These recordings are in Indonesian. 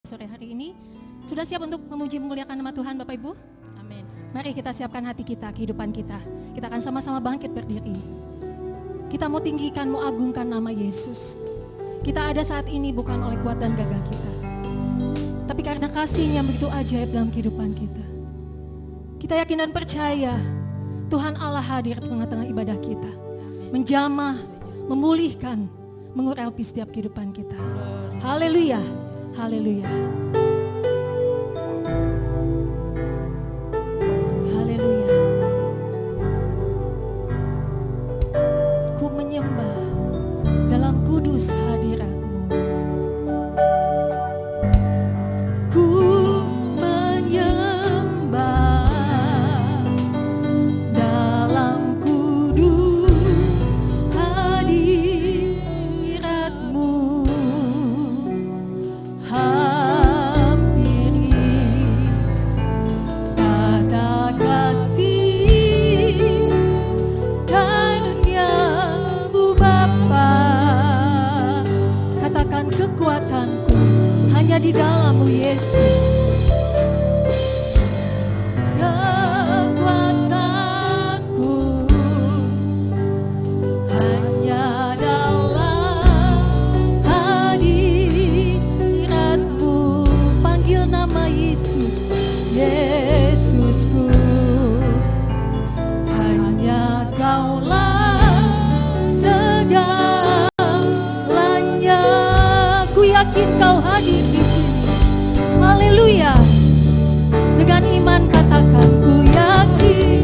Sore hari ini sudah siap untuk memuji memuliakan nama Tuhan Bapak Ibu? Amin. Mari kita siapkan hati kita, kehidupan kita. Kita akan sama-sama bangkit berdiri. Kita mau tinggikan, mau agungkan nama Yesus. Kita ada saat ini bukan oleh kuat dan gagah kita, tapi karena kasih-Nya yang begitu ajaib dalam kehidupan kita. Kita yakin dan percaya Tuhan Allah hadir di tengah-tengah ibadah kita, menjamah, memulihkan, mengurapi setiap kehidupan kita. Haleluya, haleluya. Haleluya. Ku menyembah dalam kudus hadirat-Mu. Ku menyembah dalam kudus hadirat-Mu. Hampiri kata kasih karunia-Mu Bapa. Katakan kekuatanku hanya di dalam-Mu Yesus. Kekuatanku hanya dalam hadirat-Mu. Panggil nama Yesus, Yesusku. Hanya Kaulah segalanya. Ku yakin Kau hadir di sini. Haleluya. Dengan iman katakan, ku yakin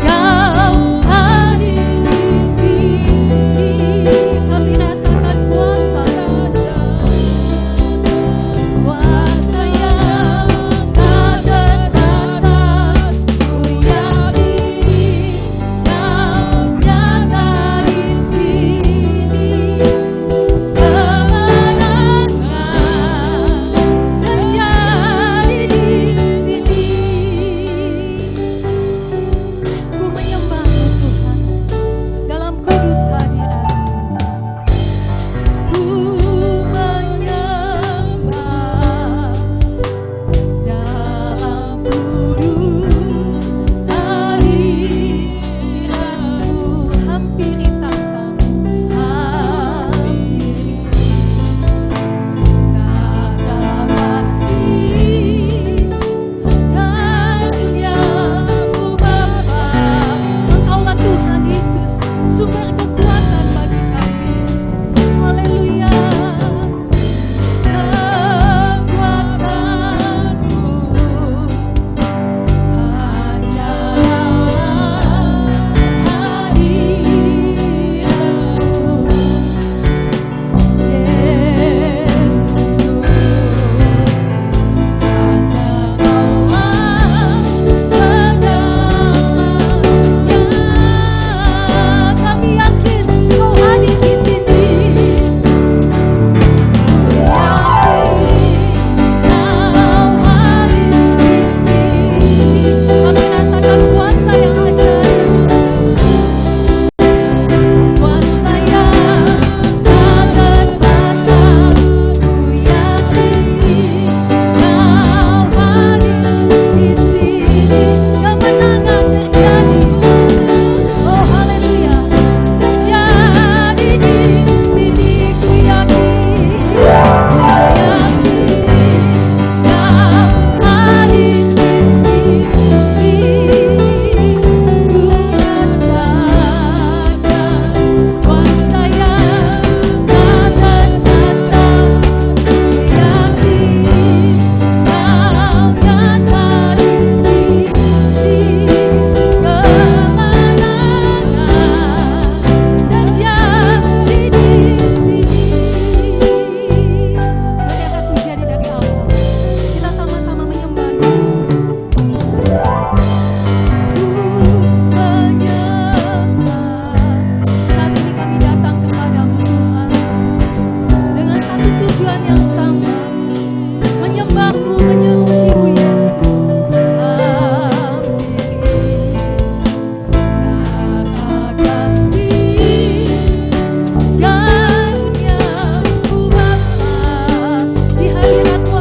Kau hadir di sini. Kami rasakan kuasa yang tak terbatas. Ku yakin Kau nyata di sini. Kemenangan terjadi di sini. Ku menyembah Tuhan dalam kudus hadirat-Mu. Ku menyembah dalam kudus hadirat-Mu. Hampiri tahta-Mu, hampiri kata kasih karunia-Mu Bapa. Engkaulah Tuhan Yesus, sumber kekuatan bagi kami. Haleluya. Kekuatanku hanya hadirat-Mu, Yesusku. Hanya Kaulah segalanya. Kami yakin Kau hadir di sini. Kami rasakan kuasa yang ajaib, kuasa yang tak terbatas. Ku yakin Kau hadir di sini. Kemenangan terjadi, oh haleluya, terjadi di sini. Ku yakin Kau hadir di sini. Ku rasakan kuasa yang tak terbatas. Ku yakin Kau nyata di sini. Kemenangan terjadi di sini. Melihat pujian dari Allah, kita sama-sama menyembah Yesus. Ku menyembah. Saat ini kami datang kepadamu Tuhan, dengan satu tujuan yang sama, menyembah-Mu, memuji-Mu Yesus. Hampiri kata kasih karunia-Mu Bapa. Di hadirat-Mu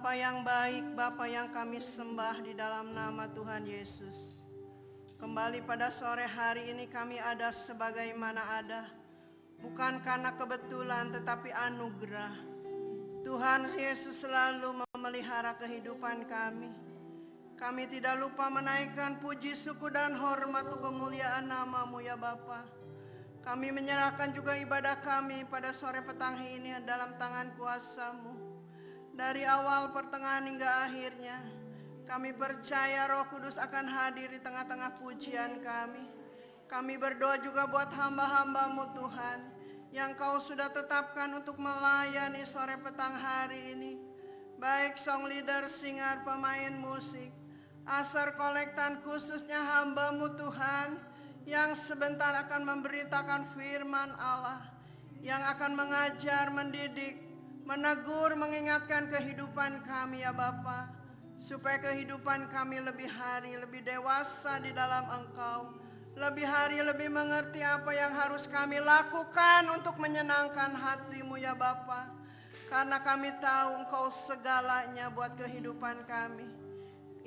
Bapa yang baik, Bapa yang kami sembah di dalam nama Tuhan Yesus. Kembali pada sore hari ini kami ada sebagaimana ada, bukan karena kebetulan tetapi anugerah. Tuhan Yesus selalu memelihara kehidupan kami. Kami tidak lupa menaikkan puji, syukur dan hormat untuk kemuliaan nama-Mu ya Bapa. Kami menyerahkan juga ibadah kami pada sore petang ini dalam tangan kuasa-Mu. Dari awal, pertengahan hingga akhirnya, kami percaya Roh Kudus akan hadir di tengah-tengah pujian kami. Kami berdoa juga buat hamba-hamba-Mu Tuhan, yang Kau sudah tetapkan untuk melayani sore petang hari ini. Baik song leader, singer, pemain musik, asar kolektan, khususnya hamba-Mu Tuhan, yang sebentar akan memberitakan firman Allah, yang akan mengajar, mendidik, menegur, mengingatkan kehidupan kami ya Bapa, supaya kehidupan kami lebih hari lebih dewasa di dalam Engkau, lebih hari lebih mengerti apa yang harus kami lakukan untuk menyenangkan hati-Mu ya Bapa, karena kami tahu Engkau segalanya buat kehidupan kami.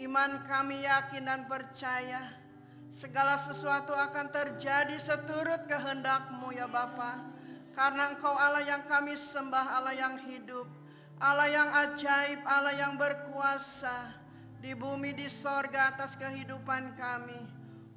Iman kami yakin dan percaya segala sesuatu akan terjadi seturut kehendak-Mu ya Bapa. Karena Engkau Allah yang kami sembah, Allah yang hidup, Allah yang ajaib, Allah yang berkuasa di bumi, di sorga atas kehidupan kami.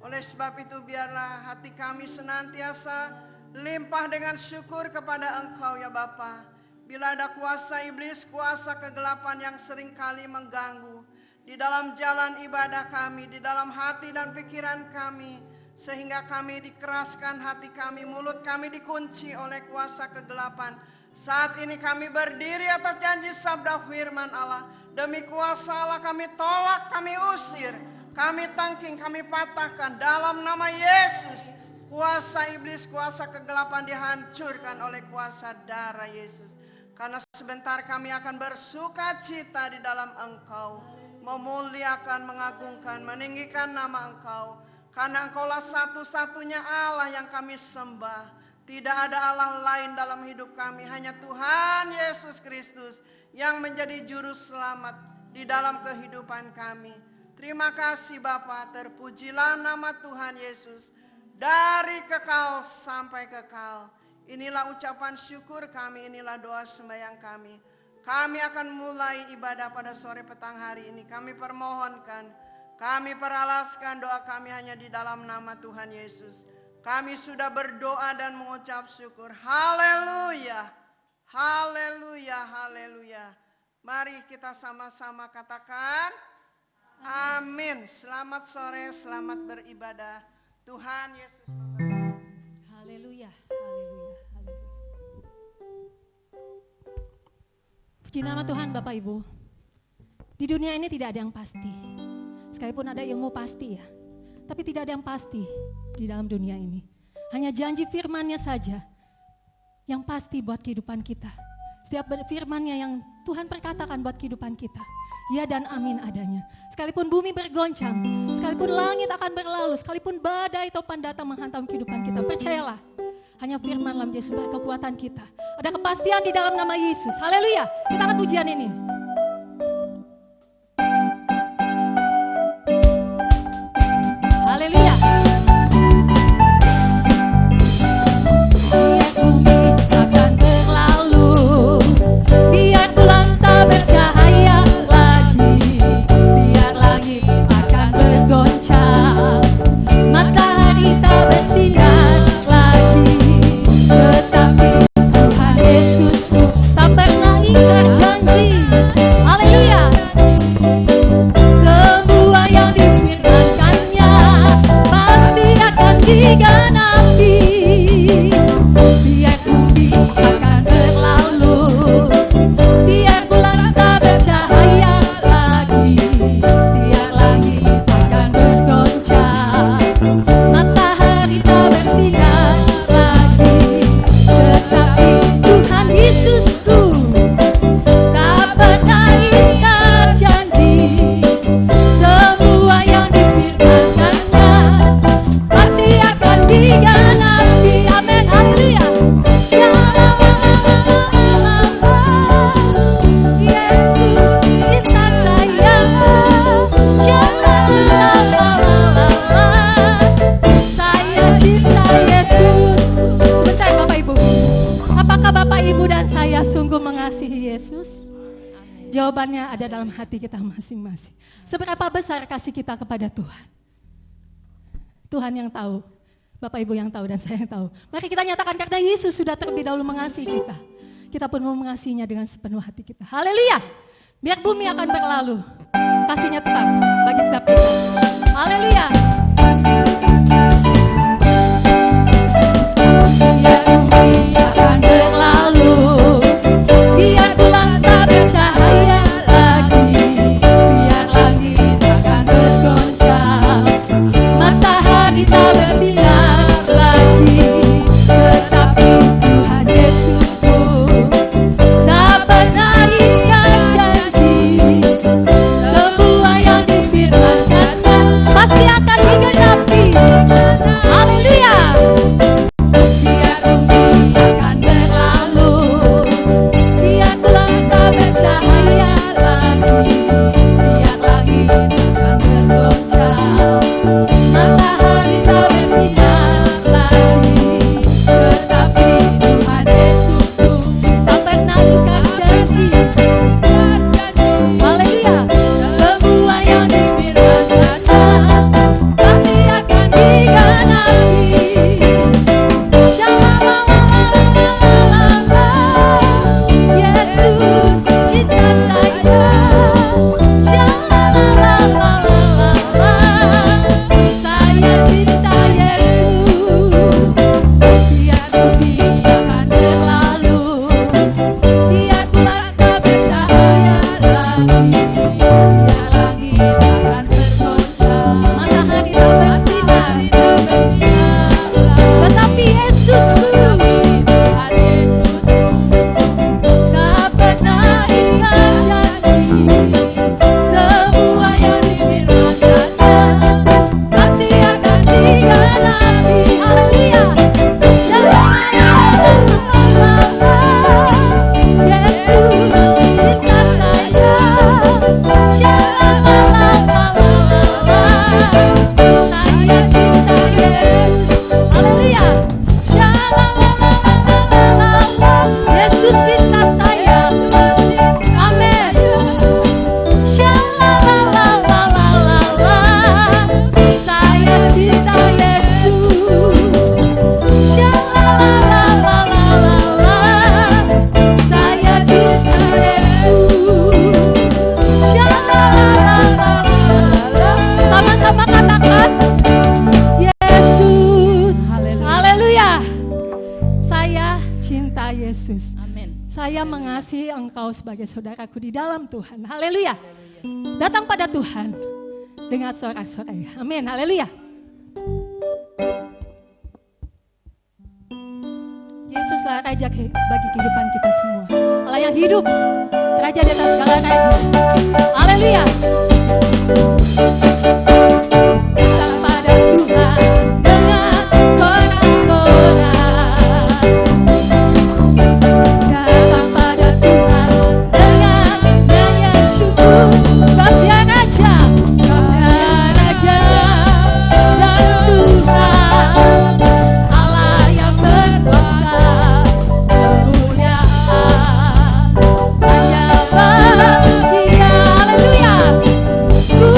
Oleh sebab itu biarlah hati kami senantiasa limpah dengan syukur kepada Engkau ya Bapa. Bila ada kuasa iblis, kuasa kegelapan yang seringkali mengganggu di dalam jalan ibadah kami, di dalam hati dan pikiran kami, sehingga kami dikeraskan hati kami, mulut kami dikunci oleh kuasa kegelapan. Saat ini kami berdiri atas janji sabda firman Allah. Demi kuasa Allah kami tolak, kami usir, kami tangking, kami patahkan dalam nama Yesus. Kuasa iblis, kuasa kegelapan dihancurkan oleh kuasa darah Yesus. Karena sebentar kami akan bersuka cita di dalam Engkau, memuliakan, mengagungkan, meninggikan nama Engkau. Karena Engkaulah satu-satunya Allah yang kami sembah. Tidak ada Allah lain dalam hidup kami. Hanya Tuhan Yesus Kristus yang menjadi juru selamat di dalam kehidupan kami. Terima kasih Bapa, terpujilah nama Tuhan Yesus dari kekal sampai kekal. Inilah ucapan syukur kami, inilah doa sembahyang kami. Kami akan mulai ibadah pada sore petang hari ini. Kami permohonkan, kami peralaskan doa kami hanya di dalam nama Tuhan Yesus. Kami sudah berdoa dan mengucap syukur. Haleluya, haleluya, haleluya. Mari kita sama-sama katakan amin. Selamat sore, selamat beribadah. Tuhan Yesus memberkati. Haleluya, haleluya, haleluya. Puji nama Tuhan Bapak Ibu. Di dunia ini tidak ada yang pasti. Sekalipun ada ilmu pasti ya, tapi tidak ada yang pasti di dalam dunia ini. Hanya janji firman-Nya saja yang pasti buat kehidupan kita. Setiap firman-Nya yang Tuhan perkatakan buat kehidupan kita, ya dan amin adanya. Sekalipun bumi bergoncang, sekalipun langit akan berlalu, sekalipun badai topan datang menghantam kehidupan kita, percayalah, hanya firman dalam Yesus berkekuatan kita. Ada kepastian di dalam nama Yesus. Haleluya. Kita akan pujian ini. Haleluya. Biar bumi akan berlalu, biar bulan tak bercahaya lagi, biar langit akan bergoncang, matahari tak bersinar lagi, tetapi Tuhan Yesusku tak pernah ingkar janji. mengasihi Yesus? Jawabannya ada dalam hati kita masing-masing. Seberapa besar kasih kita kepada Tuhan? Tuhan yang tahu, Bapak Ibu yang tahu dan saya yang tahu. Mari kita nyatakan karena Yesus sudah terlebih dahulu mengasihi kita. Kita pun mau mengasihinya dengan sepenuh hati kita. Haleluya! Biar bumi akan berlalu, kasihnya tetap bagi setiap kita. Haleluya! Biar bumi akan berlalu, biar bulan tak bercahaya lagi, biar langit akan bergoncang, matahari tak bersinar lagi, tetapi Tuhan Yesusku tak pernah ingkar janji. Semua yang difirmankannya pasti akan digenapi. Haleluya! Biar bumi akan berlalu, biar bulan tak bercahaya lagi, biar langit akan bergoncang, matahari tak bersinar lagi, tetapi Tuhan Yesusku tak pernah ingkar janji. Haleluya! Semua yang difirmankannya pasti akan digenapi. Shalalalalala, Yesus cinta saya. Shalalalalala, saya cinta Yesus. Biar bumi akan berlalu, biar bulan tak bercahaya lagi, biar langit akan bergoncang, matahari tak bersinar, tetapi Yesusku, Tuhan Yesusku tak pernah ingkar janji. Semua yang difirmankannya pasti akan digenapi. Haleluya! Shalalalalala, Yesus cinta saya. Shalalalalala, saya cinta Yesus. Haleluya! Shalalalalala, Yesus cinta saya. Amin. Shalalalalala, saya cinta Yesus. Shalalalalala, saya cinta Yesus. Shalalalalala, sama-sama katakan Yesus. Haleluya. Saya cinta Yesus. Amin. Saya mengasihi engkau sebagai saudaraku di dalam Tuhan. Haleluya. Datang pada Tuhan dengan sorak-sorai. Amin. Haleluya. Yesuslah Raja bagi kehidupan kita semua. Allah yang hidup, Raja di atas segala raja. Haleluya. Datang pada Tuhan dengan sorak-sorai. Datang pada Tuhan dengan nyanyian syukur. Sebab Dia Raja, Raja dan Tuhan, Allah yang berkuasa, kemuliaan hanya bagi Dia. Haleluya. Ku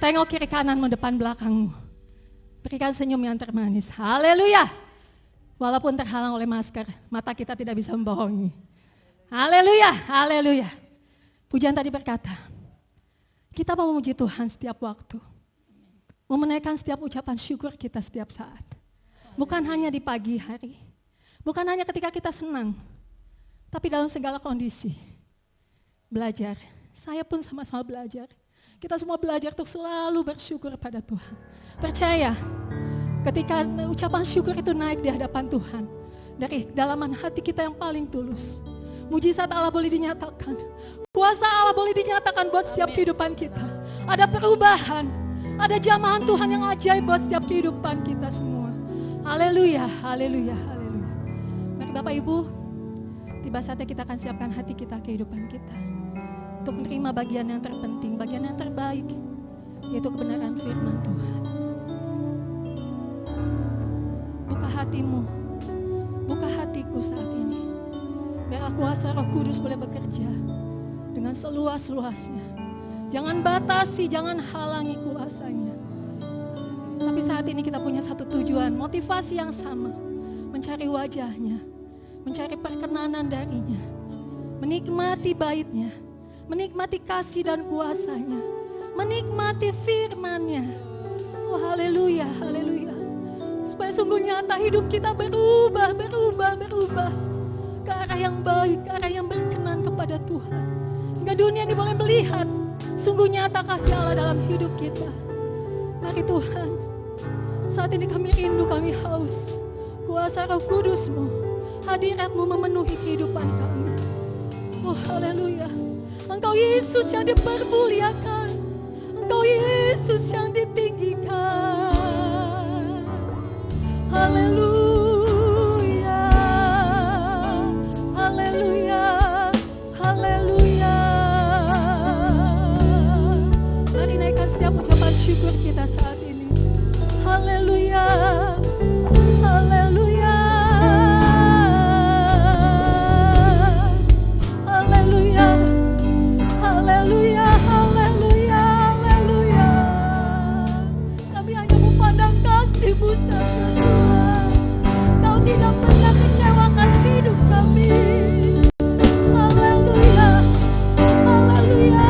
Tengok kiri kananmu, depan belakangmu. Berikan senyum yang termanis. Haleluya. Walaupun terhalang oleh masker, mata kita tidak bisa membohongi. Haleluya, haleluya. Pujian tadi berkata, kita mau memuji Tuhan setiap waktu. Memenuhi setiap ucapan syukur kita setiap saat. Bukan hanya di pagi hari. Bukan hanya ketika kita senang. Tapi dalam segala kondisi. Belajar. Saya pun sama-sama belajar. Kita semua belajar untuk selalu bersyukur pada Tuhan. Percaya, ketika ucapan syukur itu naik di hadapan Tuhan, dari kedalaman hati kita yang paling tulus, mujizat Allah boleh dinyatakan, kuasa Allah boleh dinyatakan buat setiap kehidupan kita. Ada perubahan, ada jamahan Tuhan yang ajaib buat setiap kehidupan kita semua. Haleluya, haleluya, haleluya. Mari Bapak Ibu, tiba saatnya kita akan siapkan hati kita, kehidupan kita, untuk menerima bagian yang terpenting, bagian yang terbaik, yaitu kebenaran firman Tuhan. Buka hatimu, buka hatiku saat ini. Biar kuasa Roh Kudus boleh bekerja dengan seluas-luasnya. Jangan batasi, jangan halangi kuasanya. Tapi saat ini kita punya satu tujuan, motivasi yang sama. Mencari wajahnya, mencari perkenanan darinya. Menikmati baitnya, menikmati kasih dan kuasanya. Menikmati firman-Nya. Oh haleluya, haleluya. Supaya sungguh nyata hidup kita berubah ke arah yang baik, ke arah yang berkenan kepada Tuhan. Hingga dunia ini boleh melihat sungguh nyata kasih Allah dalam hidup kita. Mari Tuhan, saat ini kami rindu, kami haus kuasa Roh Kudus-Mu, hadirat-Mu memenuhi kehidupan kami. Oh haleluya. Engkau Yesus yang dipermuliakan, Engkau Yesus yang ditinggikan. Haleluya, haleluya, haleluya. Mari naikkan setiap ucapan syukur kita saat ini. Haleluya, haleluya, haleluya, haleluya, haleluya, haleluya. Kami hanya memandang kasih-Mu saja. Kau tidak pernah kecewakan hidup kami. Haleluya, haleluya,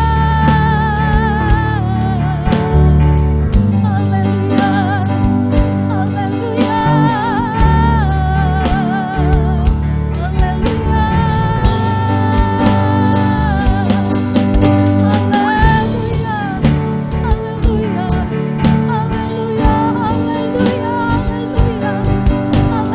haleluya, haleluya, haleluya,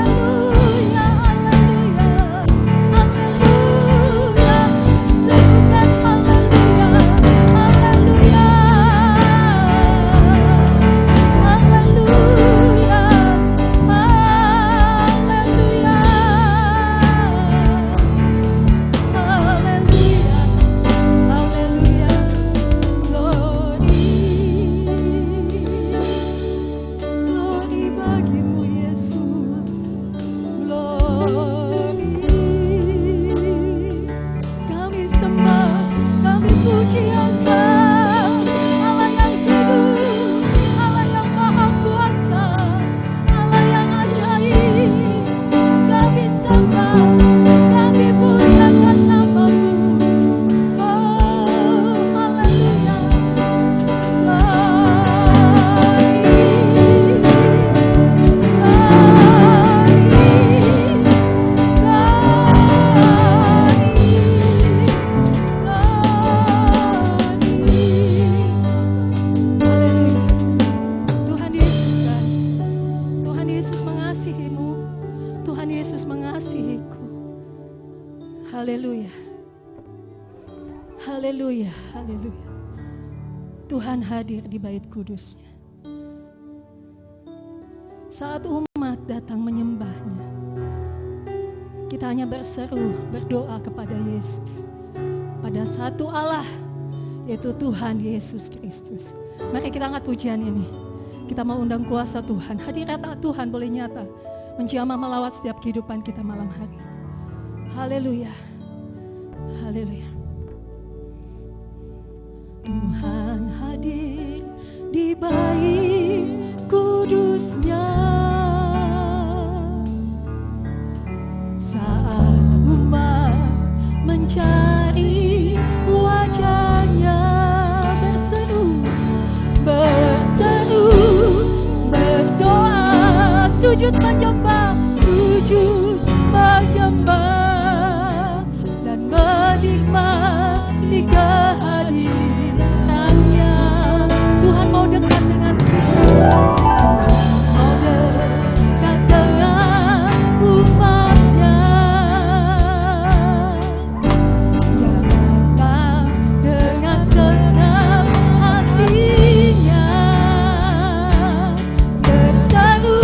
Haleluya. Haleluya, haleluya. Tuhan hadir di bait kudus-Nya. Saat umat datang menyembah-Nya, kita hanya berseru, berdoa kepada Yesus. Pada satu Allah, yaitu Tuhan Yesus Kristus. Mari kita angkat pujian ini. Kita mau undang kuasa Tuhan. Hadirat Tuhan boleh nyata menjamah melawat setiap kehidupan kita malam hari. Haleluya. Haleluya. Tuhan hadir di bait kudusnya. Saat umat mencari wajahnya, berseru, berdoa, sujud menyembah dan menikmati kehadirannya. Tuhan mau dekat dengan kita, mau dekat dengan umatnya, yang datang dengan senang hatinya, berseru,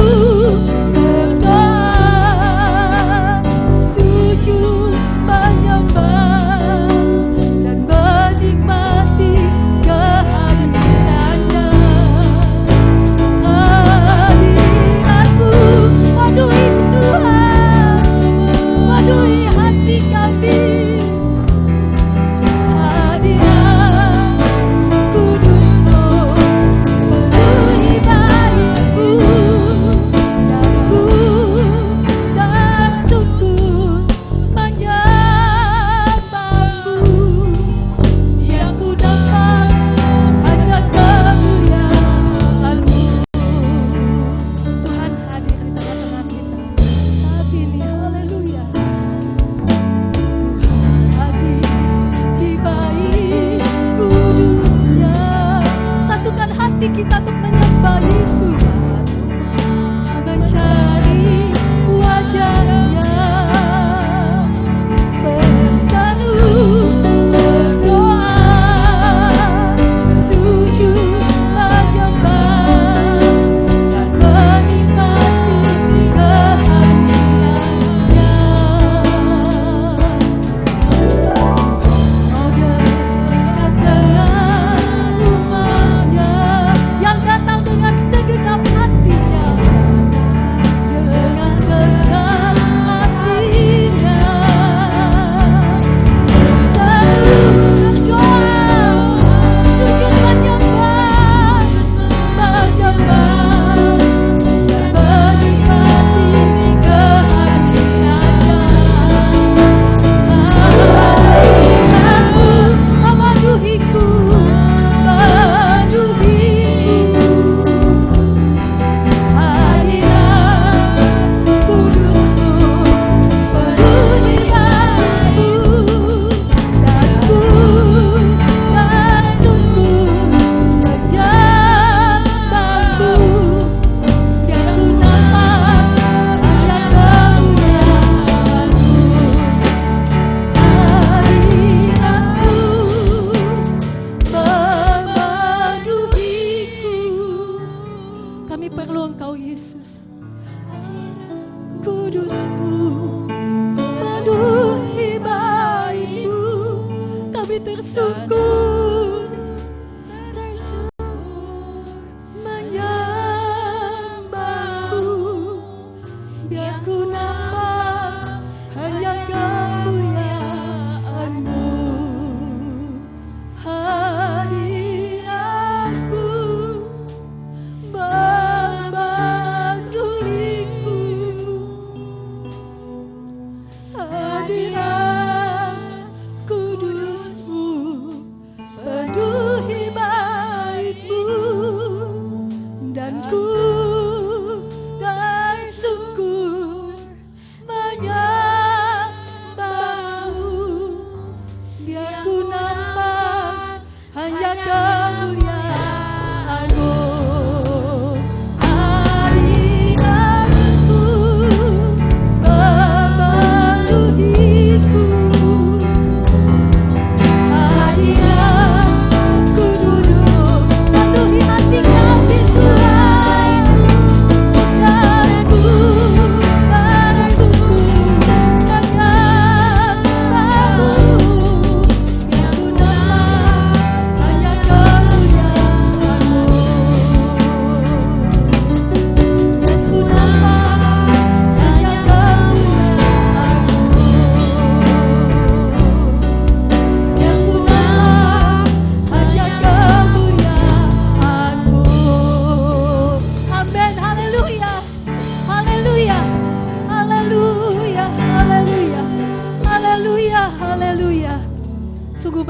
berdoa, sujud menyembah dan menikmati kehadirannya. Hadiratmu penuhi Tuhan, penuhi hati kami. Hadirat kudus-Mu penuhi baitku, dan ku tersungkur menyembah-Mu. Yang ku dapat hanya kemuliaan-Mu. Tuhan hadir di tengah-tengah kita saat ini, haleluya. Tuhan hadir di bait kudusnya. Satukan hati kita untuk menyembah Yesus, mencari wajahnya, berseru, berdoa, sujud menyembah dan menikmati kehadirannya. Mau dekat dengan umatnya, yang datang dengan segenap hatinya, dengan senang hatinya, berseru, berdoa, sujud menyembah, dan menikmati kehadirannya. Hadirat-Mu memenuhiku, memenuhiku. Hadirat kudus-Mu penuhi baitku, dan ku tersungkur menyembah-Mu. Yang ku dapat hanya kemuliaan-Mu. Hadirat-Mu memenuhiku. Kami perlu Engkau Yesus. Kudus-Mu penuhi baitku. Kami tersungkur menyembah-Mu. Biar ku nampak hanya kemuliaan-Mu. Hadirat-Mu memenuhiku. Hadirat kudus-Mu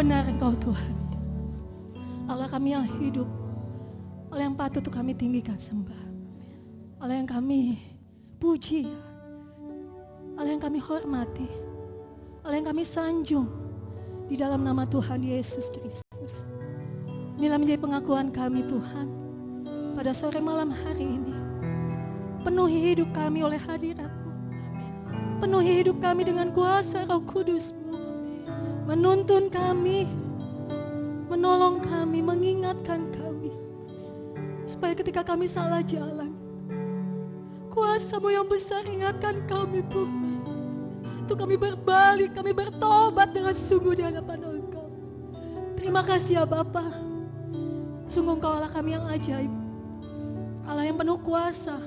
benar Engkau Tuhan. Allah kami yang hidup, Allah yang patut untuk kami tinggikan sembah, Allah yang kami puji, Allah yang kami hormati, Allah yang kami sanjung di dalam nama Tuhan Yesus Kristus. Inilah menjadi pengakuan kami Tuhan pada sore malam hari ini. Penuhi hidup kami oleh hadirat-Mu, penuhi hidup kami dengan kuasa Roh Kudus-Mu, menuntun kami, menolong kami, mengingatkan kami, supaya ketika kami salah jalan, kuasa-Mu yang besar ingatkan kami Tuhan, untuk kami berbalik, kami bertobat dengan sungguh di hadapan Engkau. Terima kasih ya Bapa, sungguh Engkau Allah kami yang ajaib, Allah yang penuh kuasa,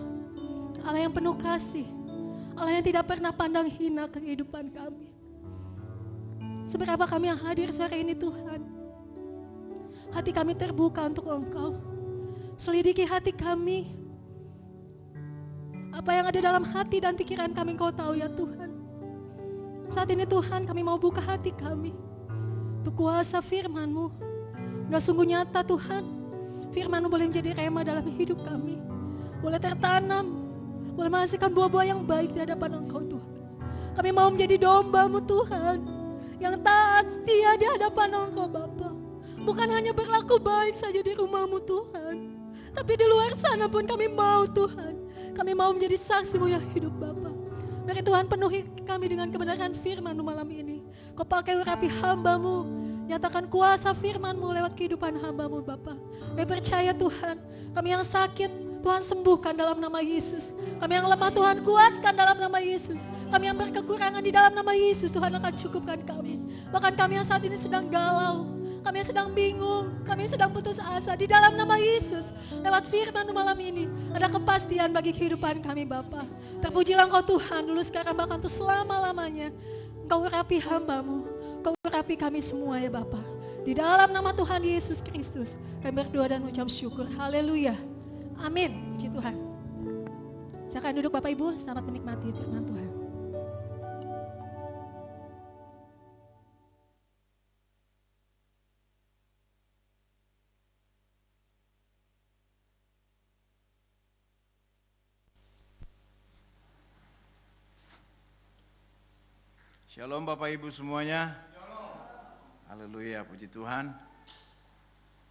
Allah yang penuh kasih, Allah yang tidak pernah pandang hina kehidupan kami. Seberapa kami yang hadir sore ini Tuhan, hati kami terbuka untuk Engkau. Selidiki hati kami, apa yang ada dalam hati dan pikiran kami Engkau tahu ya Tuhan. Saat ini Tuhan kami mau buka hati kami untuk kuasa firman-Mu. Gak sungguh nyata Tuhan, firman-Mu boleh menjadi rema dalam hidup kami, boleh tertanam, boleh menghasilkan buah-buah yang baik di hadapan Engkau Tuhan. Kami mau menjadi domba-Mu Tuhan, yang taat setia di hadapan Engkau Bapa. Bukan hanya berlaku baik saja di rumah-Mu Tuhan, tapi di luar sana pun kami mau Tuhan. Kami mau menjadi saksi-Mu yang hidup Bapa. Mari Tuhan penuhi kami dengan kebenaran firman-Mu malam ini. Kau pakai urapi hamba-Mu, nyatakan kuasa firman-Mu lewat kehidupan hamba-Mu Bapa. Kami percaya Tuhan, kami yang sakit Tuhan sembuhkan dalam nama Yesus. Kami yang lemah Tuhan kuatkan dalam nama Yesus. Kami yang berkekurangan di dalam nama Yesus, Tuhan akan cukupkan kami. Bahkan kami yang saat ini sedang galau, kami yang sedang bingung, kami yang sedang putus asa, di dalam nama Yesus, lewat firman malam ini, ada kepastian bagi kehidupan kami Bapa. Terpujilah Engkau Tuhan, dulu sekarang bahkan untuk selama-lamanya. Engkau urapi hamba-Mu, Engkau urapi kami semua ya Bapa. Di dalam nama Tuhan Yesus Kristus, kami berdoa dan mengucap syukur. Haleluya. Amin. Puji Tuhan. Silakan duduk Bapak Ibu, selamat menikmati firman Tuhan. Shalom Bapak Ibu semuanya. Haleluya, puji Tuhan.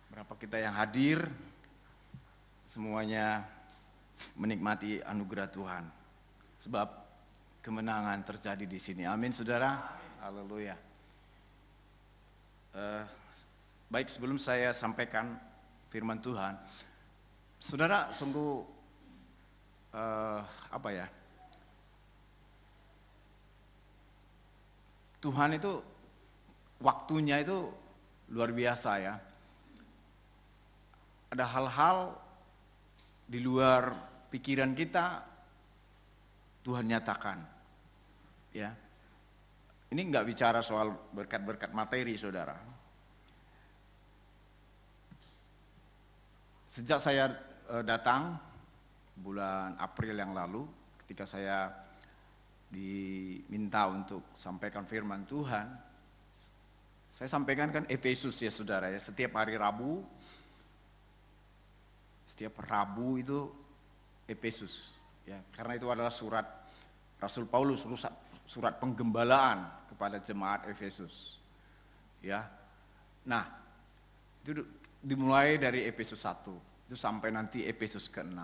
Berapa kita yang hadir, semuanya menikmati anugerah Tuhan. Sebab kemenangan terjadi di sini. Amin saudara. Haleluya. Baik, sebelum saya sampaikan firman Tuhan, saudara sungguh Tuhan itu waktunya itu luar biasa ya. Ada hal-hal di luar pikiran kita Tuhan nyatakan. Ya. Ini enggak bicara soal berkat-berkat materi, saudara. Sejak saya datang bulan April yang lalu, ketika saya diminta untuk sampaikan firman Tuhan, saya sampaikan kan Efesus ya saudara ya, setiap hari Rabu, setiap Rabu itu Efesus ya, karena itu adalah surat Rasul Paulus, surat penggembalaan kepada jemaat Efesus ya. Nah, itu dimulai dari Efesus 1 itu sampai nanti Efesus ke-6.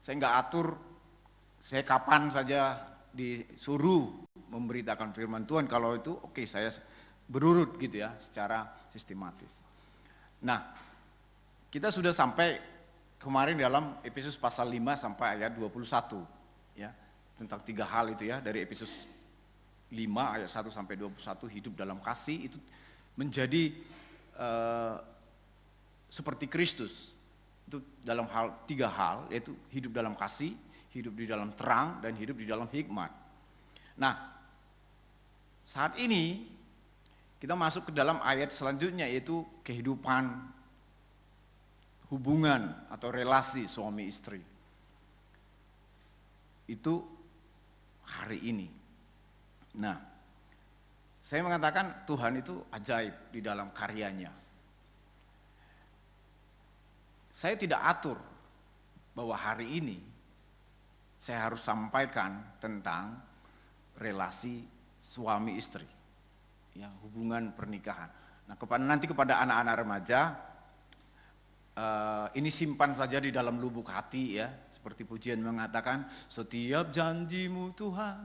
Saya enggak atur saya kapan saja disuruh memberitakan firman Tuhan, kalau itu oke, saya berurut gitu ya, secara sistematis. Nah, kita sudah sampai kemarin dalam Efesus pasal 5 sampai ayat 21 ya, tentang 3 hal itu ya, dari Efesus 5 ayat 1 sampai 21, hidup dalam kasih itu menjadi seperti Kristus. Itu dalam 3 hal, yaitu hidup dalam kasih, hidup di dalam terang, dan hidup di dalam hikmat. Nah, saat ini kita masuk ke dalam ayat selanjutnya, yaitu kehidupan hubungan atau relasi suami istri. Itu hari ini. Nah, Saya mengatakan Tuhan itu ajaib di dalam karyanya. Saya tidak atur bahwa hari ini saya harus sampaikan tentang relasi suami istri, ya, hubungan pernikahan. Nah, nanti kepada anak-anak remaja, ini simpan saja di dalam lubuk hati, ya, seperti pujian mengatakan, setiap janjimu Tuhan,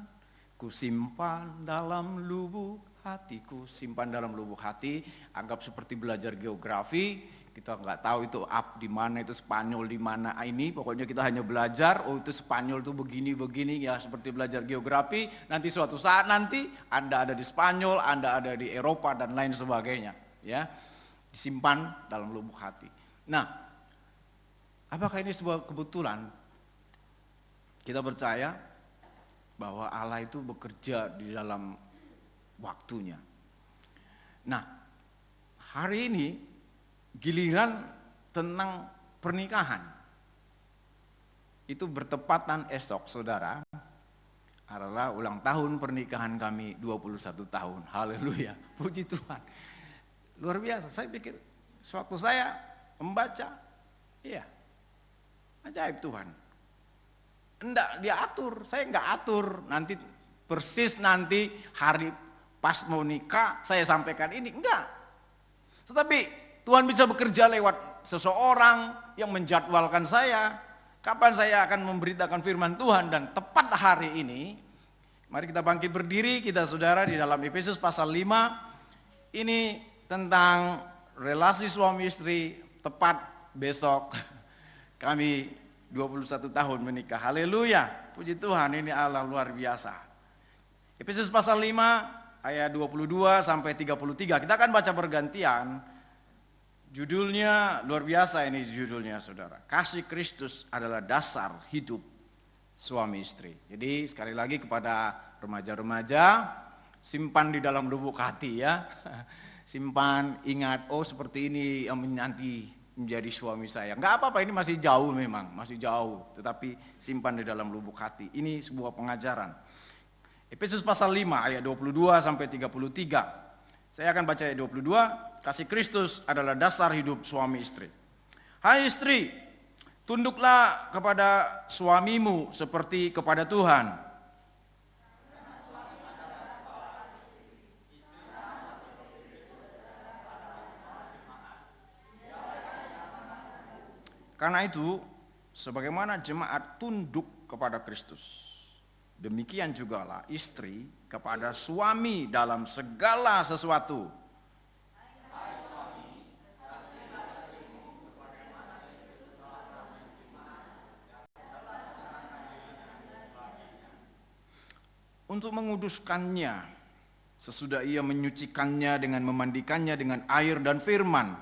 ku simpan dalam lubuk hatiku, simpan dalam lubuk hati. Anggap seperti belajar geografi. Kita nggak tahu itu di mana, itu Spanyol di mana ini, pokoknya kita hanya belajar, oh itu Spanyol itu begini-begini, ya seperti belajar geografi. Nanti suatu saat nanti Anda ada di Spanyol, Anda ada di Eropa dan lain sebagainya, ya. Disimpan dalam lubuk hati. Nah, apakah ini sebuah kebetulan? Kita percaya bahwa Allah itu bekerja di dalam waktunya. Nah, hari ini giliran tentang pernikahan. Itu bertepatan esok, saudara, adalah ulang tahun pernikahan kami 21 tahun. Haleluya, puji Tuhan. Luar biasa, saya pikir sewaktu saya membaca, iya, ajaib Tuhan. Enggak dia atur, saya enggak atur. Nanti persis nanti hari pas mau nikah saya sampaikan ini, enggak. Tetapi Tuhan bisa bekerja lewat seseorang yang menjadwalkan saya, kapan saya akan memberitakan firman Tuhan, dan tepat hari ini, mari kita bangkit berdiri, kita saudara di dalam Efesus pasal 5, ini tentang relasi suami istri, tepat besok kami 21 tahun menikah, haleluya, puji Tuhan, ini Allah luar biasa. Efesus pasal 5 ayat 22 sampai 33, kita akan baca bergantian. Judulnya luar biasa, ini judulnya saudara. Kasih Kristus adalah dasar hidup suami istri. Jadi sekali lagi kepada remaja-remaja, simpan di dalam lubuk hati, ya. Simpan, ingat, oh seperti ini yang nanti menjadi suami saya. Enggak apa-apa, ini masih jauh memang, masih jauh. Tetapi simpan di dalam lubuk hati. Ini sebuah pengajaran. Efesus pasal 5 ayat 22 sampai 33. Saya akan baca ayat 22. Kasih Kristus adalah dasar hidup suami istri. Hai istri, tunduklah kepada suamimu seperti kepada Tuhan. Karena itu, sebagaimana jemaat tunduk kepada Kristus, demikian jugalah istri kepada suami dalam segala sesuatu. Untuk menguduskannya, sesudah ia menyucikannya dengan memandikannya dengan air dan firman.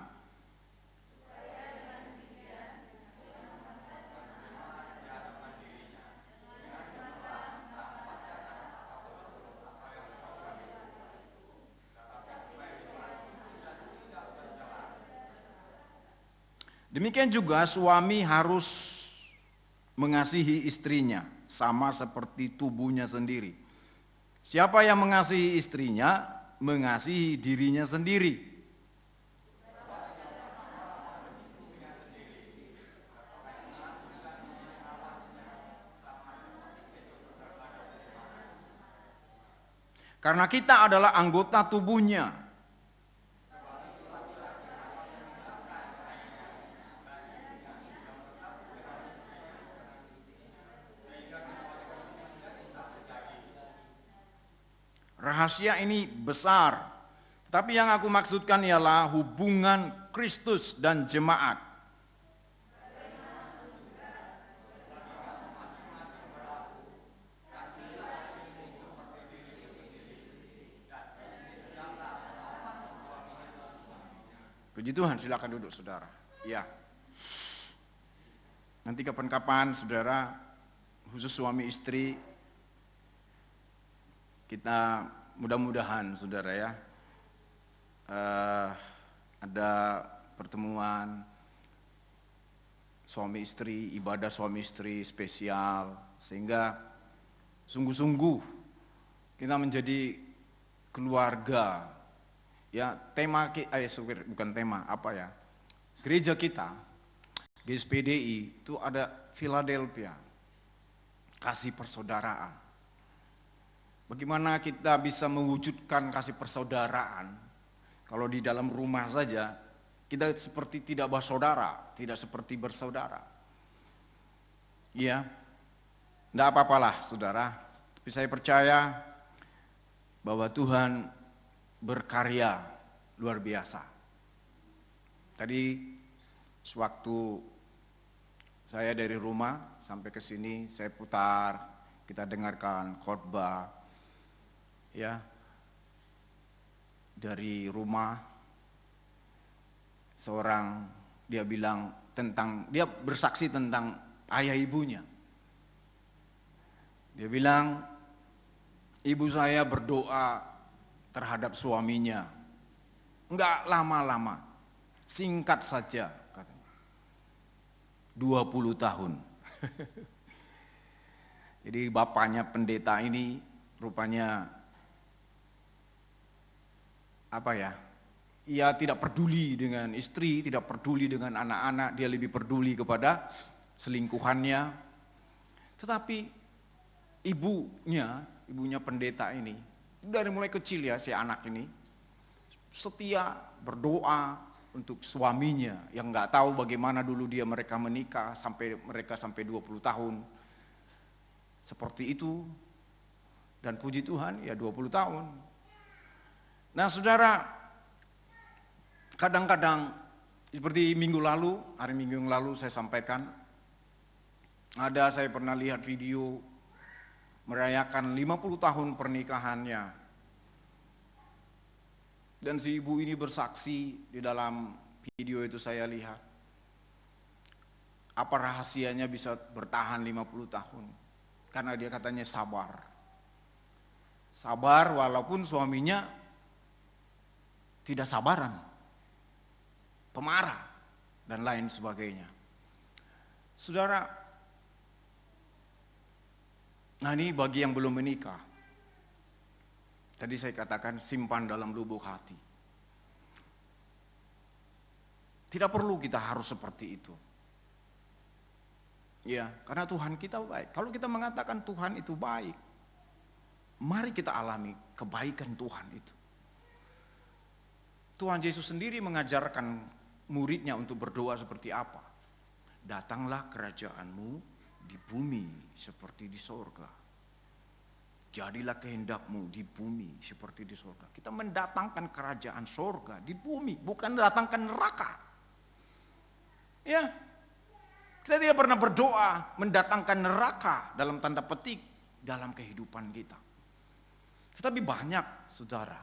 Demikian juga suami harus mengasihi istrinya, sama seperti tubuhnya sendiri. Siapa yang mengasihi istrinya, mengasihi dirinya sendiri. Karena kita adalah anggota tubuhnya. Rahasia ini besar, tapi yang aku maksudkan ialah hubungan Kristus dan jemaat. Puji Tuhan, silakan duduk saudara. Ya. Nanti kapan-kapan saudara, khusus suami istri, kita mudah-mudahan saudara ya, ada pertemuan suami istri, ibadah suami istri spesial, sehingga sungguh-sungguh kita menjadi keluarga. Ya, bukan tema, gereja kita, GSPDI itu ada Philadelphia, kasih persaudaraan. Bagaimana kita bisa mewujudkan kasih persaudaraan kalau di dalam rumah saja kita seperti tidak bersaudara, tidak seperti bersaudara. Ya, tidak apa-apalah saudara, tapi saya percaya bahwa Tuhan berkarya luar biasa. Tadi sewaktu saya dari rumah sampai ke sini, saya putar, kita dengarkan khotbah, ya, dari rumah. Seorang dia bilang dia bersaksi tentang ayah ibunya. Dia bilang, ibu saya berdoa terhadap suaminya. Enggak lama-lama, singkat saja katanya. 20 tahun. Jadi bapaknya pendeta ini rupanya ia tidak peduli dengan istri, tidak peduli dengan anak-anak, dia lebih peduli kepada selingkuhannya. Tetapi ibunya pendeta ini, dari mulai kecil ya si anak ini, setia berdoa untuk suaminya yang nggak tahu bagaimana dulu mereka menikah sampai 20 tahun. Seperti itu, dan puji Tuhan ya 20 tahun. Nah saudara, kadang-kadang seperti hari minggu yang lalu saya sampaikan, saya pernah lihat video merayakan 50 tahun pernikahannya. Dan si ibu ini bersaksi di dalam video itu saya lihat. Apa rahasianya bisa bertahan 50 tahun? Karena dia katanya sabar. Sabar walaupun suaminya tidak sabaran, pemarah, dan lain sebagainya. Saudara, nah ini bagi yang belum menikah. Tadi saya katakan simpan dalam lubuk hati. Tidak perlu kita harus seperti itu. Ya, karena Tuhan kita baik. Kalau kita mengatakan Tuhan itu baik, mari kita alami kebaikan Tuhan itu. Tuhan Yesus sendiri mengajarkan muridnya untuk berdoa seperti apa. Datanglah kerajaanmu di bumi seperti di sorga. Jadilah kehendakmu di bumi seperti di sorga. Kita mendatangkan kerajaan sorga di bumi, bukan mendatangkan neraka. Ya, kita tidak pernah berdoa mendatangkan neraka dalam tanda petik dalam kehidupan kita. Tetapi banyak saudara,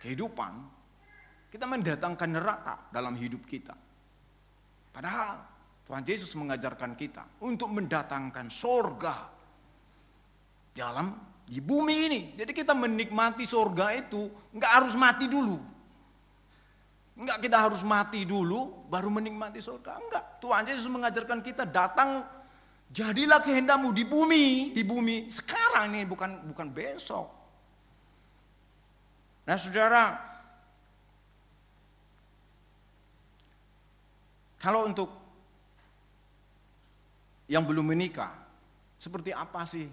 kehidupan kita mendatangkan neraka dalam hidup kita. Padahal Tuhan Yesus mengajarkan kita untuk mendatangkan sorga di bumi ini. Jadi kita menikmati sorga itu enggak harus mati dulu. Enggak kita harus mati dulu baru menikmati sorga. Enggak. Tuhan Yesus mengajarkan kita datang, jadilah kehendakmu di bumi sekarang ini, bukan besok. Nah saudara, kalau untuk yang belum menikah, seperti apa sih?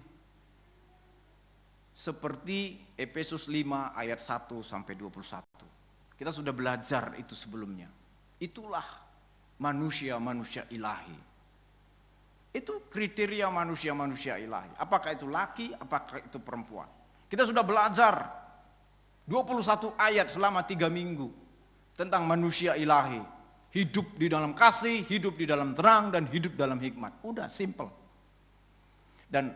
Seperti Efesus 5 ayat 1 sampai 21. Kita sudah belajar itu sebelumnya. Itulah manusia-manusia ilahi. Itu kriteria manusia-manusia ilahi. Apakah itu laki, apakah itu perempuan. Kita sudah belajar 21 ayat selama 3 minggu tentang manusia ilahi. Hidup di dalam kasih, hidup di dalam terang, dan hidup dalam hikmat. Udah, simple. Dan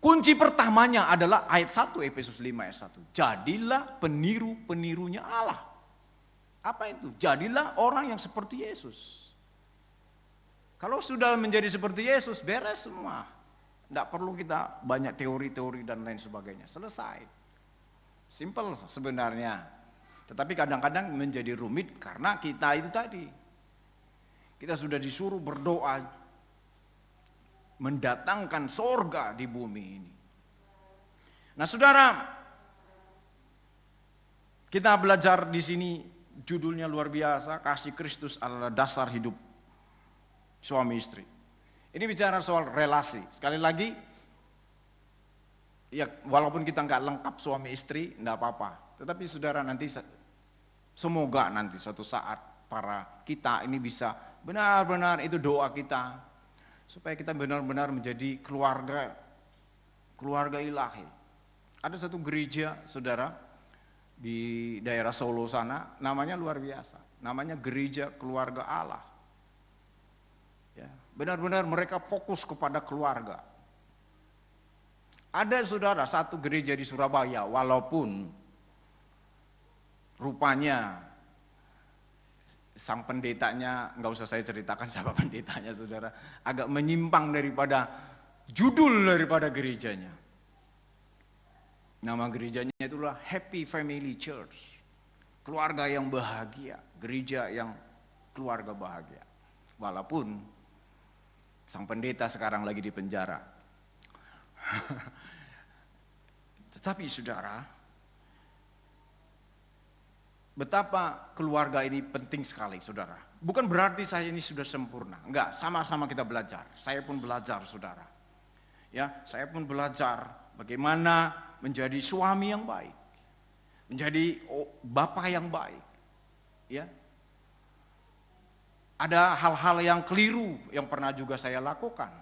kunci pertamanya adalah ayat 1 Efesus 5 ayat 1. Jadilah peniru-penirunya Allah. Apa itu? Jadilah orang yang seperti Yesus. Kalau sudah menjadi seperti Yesus, beres semua. Tidak perlu kita banyak teori-teori dan lain sebagainya. Selesai. Simple sebenarnya. Tetapi kadang-kadang menjadi rumit karena kita itu tadi. Kita sudah disuruh berdoa mendatangkan sorga di bumi ini. Nah saudara, Kita belajar di sini judulnya luar biasa, kasih Kristus adalah dasar hidup suami istri. Ini bicara soal relasi. Sekali lagi, ya walaupun kita nggak lengkap suami istri, nggak apa-apa. Tetapi saudara nanti, semoga nanti suatu saat para kita ini bisa benar-benar, itu doa kita, supaya kita benar-benar menjadi keluarga ilahi. Ada satu gereja, saudara, di daerah Solo sana, namanya luar biasa. Namanya Gereja Keluarga Allah. Ya, benar-benar mereka fokus kepada keluarga. Ada saudara satu gereja di Surabaya, walaupun rupanya sang pendetanya, nggak usah saya ceritakan siapa pendetanya saudara, agak menyimpang daripada judul daripada gerejanya. Nama gerejanya itulah Happy Family Church, keluarga yang bahagia, gereja yang keluarga bahagia. Walaupun sang pendeta sekarang lagi di penjara. Tetapi saudara, betapa keluarga ini penting sekali saudara. Bukan berarti saya ini sudah sempurna, enggak, sama-sama kita belajar. Saya pun belajar saudara. Ya, saya pun belajar bagaimana menjadi suami yang baik, menjadi bapak yang baik. Ya, ada hal-hal yang keliru yang pernah juga saya lakukan.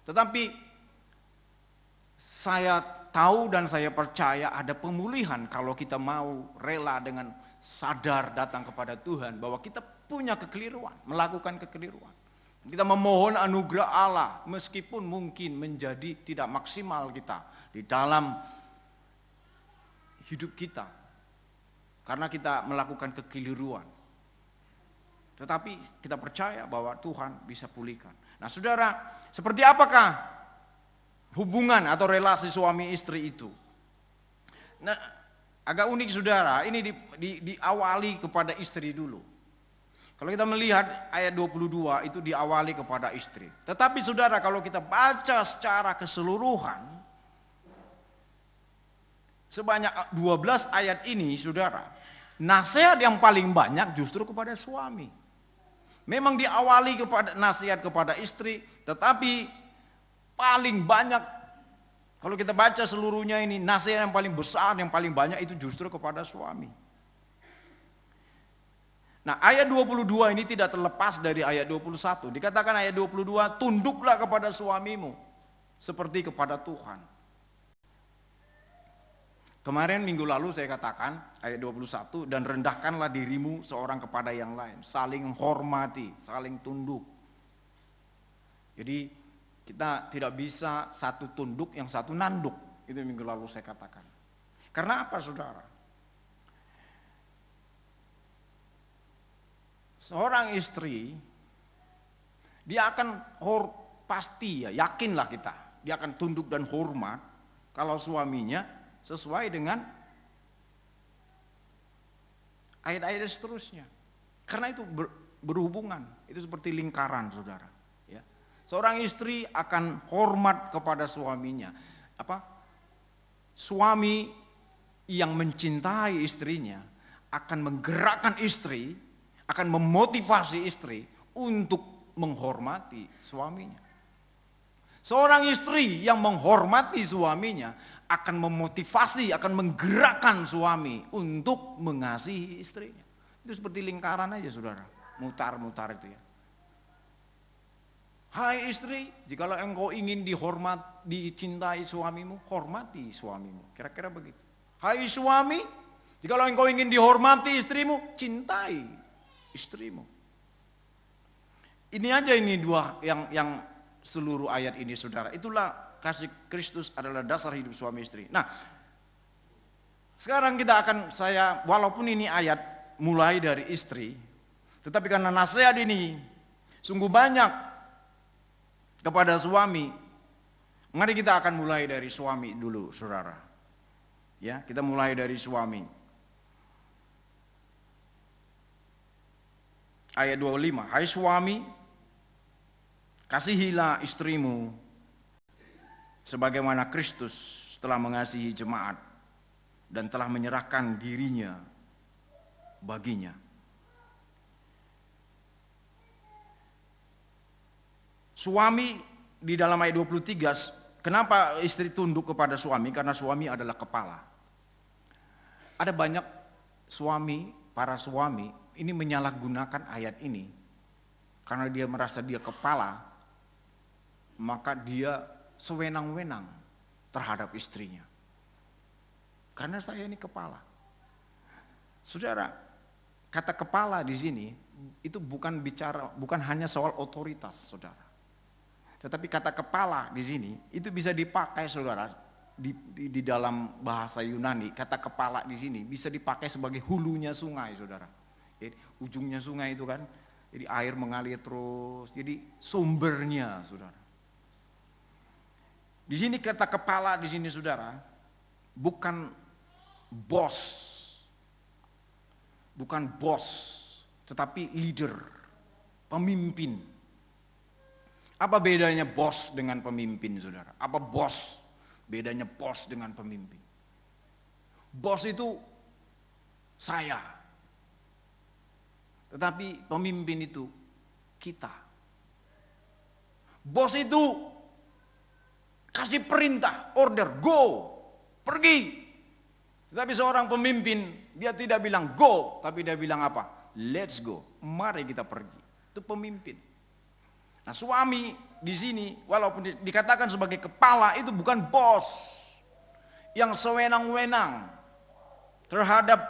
Tetapi saya tahu dan saya percaya ada pemulihan kalau kita mau rela dengan sadar datang kepada Tuhan bahwa kita punya kekeliruan, melakukan kekeliruan. Kita memohon anugerah Allah meskipun mungkin menjadi tidak maksimal kita di dalam hidup kita. Karena kita melakukan kekeliruan. Tetapi kita percaya bahwa Tuhan bisa pulihkan. Nah saudara, seperti apakah hubungan atau relasi suami istri itu? Nah, agak unik saudara, ini diawali kepada istri dulu. Kalau kita melihat ayat 22 itu diawali kepada istri. Tetapi saudara, kalau kita baca secara keseluruhan, sebanyak 12 ayat ini saudara, nasihat yang paling banyak justru kepada suami. Memang diawali kepada nasihat kepada istri, tetapi paling banyak, kalau kita baca seluruhnya ini, nasihat yang paling besar, yang paling banyak itu justru kepada suami. Nah ayat 22 ini tidak terlepas dari ayat 21. Dikatakan ayat 22, tunduklah kepada suamimu seperti kepada Tuhan. Kemarin minggu lalu saya katakan ayat 21, dan rendahkanlah dirimu seorang kepada yang lain, saling hormati, saling tunduk. Jadi kita tidak bisa satu tunduk yang satu nanduk. Itu minggu lalu saya katakan. Karena apa saudara? Seorang istri, dia akan pasti ya, yakinlah kita, dia akan tunduk dan hormat kalau suaminya sesuai dengan ayat-ayat seterusnya. Karena itu berhubungan, itu seperti lingkaran saudara. Ya. Seorang istri akan hormat kepada suaminya. Suami yang mencintai istrinya akan menggerakkan istri, akan memotivasi istri untuk menghormati suaminya. Seorang istri yang menghormati suaminya akan memotivasi, akan menggerakkan suami untuk mengasihi istrinya. Itu seperti lingkaran aja saudara, mutar-mutar itu ya. Hai istri, jikalau engkau ingin dicintai suamimu, hormati suamimu. Kira-kira begitu. Hai suami, jikalau engkau ingin dihormati istrimu, cintai istrimu. Ini aja ini dua yang seluruh ayat ini saudara. Itulah kasih Kristus adalah dasar hidup suami istri. Nah, sekarang kita akan walaupun ini ayat mulai dari istri, tetapi karena nasihat ini sungguh banyak kepada suami, mari kita akan mulai dari suami dulu saudara. Ya, kita mulai dari suami. Ayat 25, hai suami, kasihilah istrimu sebagaimana Kristus telah mengasihi jemaat dan telah menyerahkan dirinya baginya. Suami di dalam ayat 23, kenapa istri tunduk kepada suami? Karena suami adalah kepala. Ada banyak para suami ini menyalahgunakan ayat ini. Karena dia merasa dia kepala, maka dia sewenang-wenang terhadap istrinya. Karena saya ini kepala. Saudara, kata kepala di sini itu bukan hanya soal otoritas, saudara. Tetapi kata kepala di sini itu bisa dipakai, saudara, di dalam bahasa Yunani. Kata kepala di sini bisa dipakai sebagai hulunya sungai, saudara. Jadi ujungnya sungai itu kan, jadi air mengalir terus. Jadi sumbernya, saudara. Di sini kata kepala di sini, saudara, bukan bos, tetapi leader, pemimpin. Apa bedanya bos dengan pemimpin, saudara? Apa bedanya bos dengan pemimpin? Bos itu saya, tetapi pemimpin itu kita. Bos itu kasih perintah, order, go, pergi. Tetapi seorang pemimpin, dia tidak bilang go, tapi dia bilang apa? Let's go, mari kita pergi. Itu pemimpin. Nah, suami di sini walaupun dikatakan sebagai kepala, itu bukan bos yang sewenang-wenang terhadap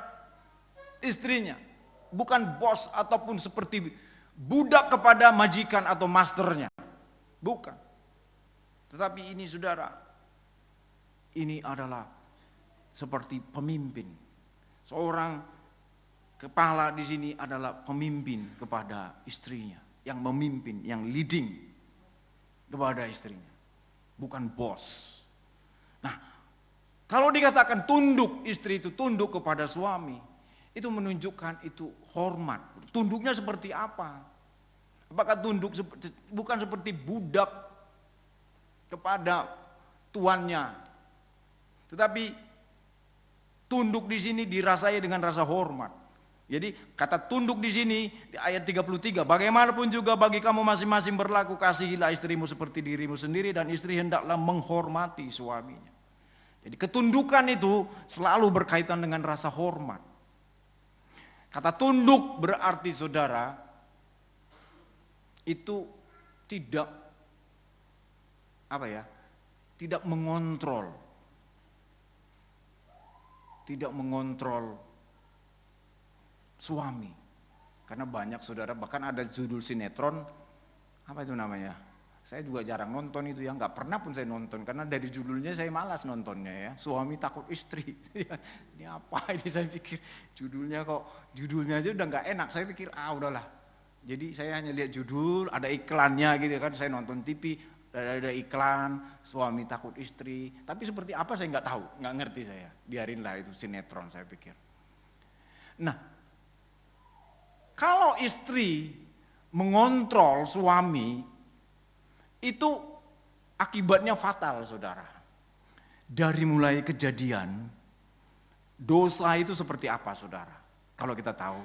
istrinya. Bukan bos ataupun seperti budak kepada majikan atau masternya. Bukan. Tetapi ini, saudara, ini adalah seperti pemimpin. Seorang kepala di sini adalah pemimpin kepada istrinya, yang memimpin, yang leading kepada istrinya, bukan bos. Nah, kalau dikatakan tunduk, istri itu tunduk kepada suami, itu menunjukkan itu hormat. Tunduknya seperti apa? Apakah tunduk bukan seperti budak kepada tuannya, tetapi tunduk di sini dirasai dengan rasa hormat. Jadi kata tunduk di sini di ayat 33, bagaimanapun juga bagi kamu masing-masing berlaku, kasihilah istrimu seperti dirimu sendiri, dan istri hendaklah menghormati suaminya. Jadi ketundukan itu selalu berkaitan dengan rasa hormat. Kata tunduk berarti, saudara, itu tidak tidak mengontrol. Tidak mengontrol suami. Karena banyak, saudara, bahkan ada judul sinetron, apa itu namanya? Saya juga jarang nonton itu, ya, nggak pernah pun saya nonton, karena dari judulnya saya malas nontonnya, ya. Suami takut istri. Ini apa ini, saya pikir judulnya aja udah nggak enak. Saya pikir udahlah. Jadi saya hanya lihat judul, ada iklannya gitu kan, saya nonton TV, ada iklan suami takut istri. Tapi seperti apa saya nggak tahu, nggak ngerti saya. Biarinlah itu sinetron, saya pikir. Nah, kalau istri mengontrol suami, itu akibatnya fatal, saudara. Dari mulai kejadian, dosa itu seperti apa, saudara? Kalau kita tahu,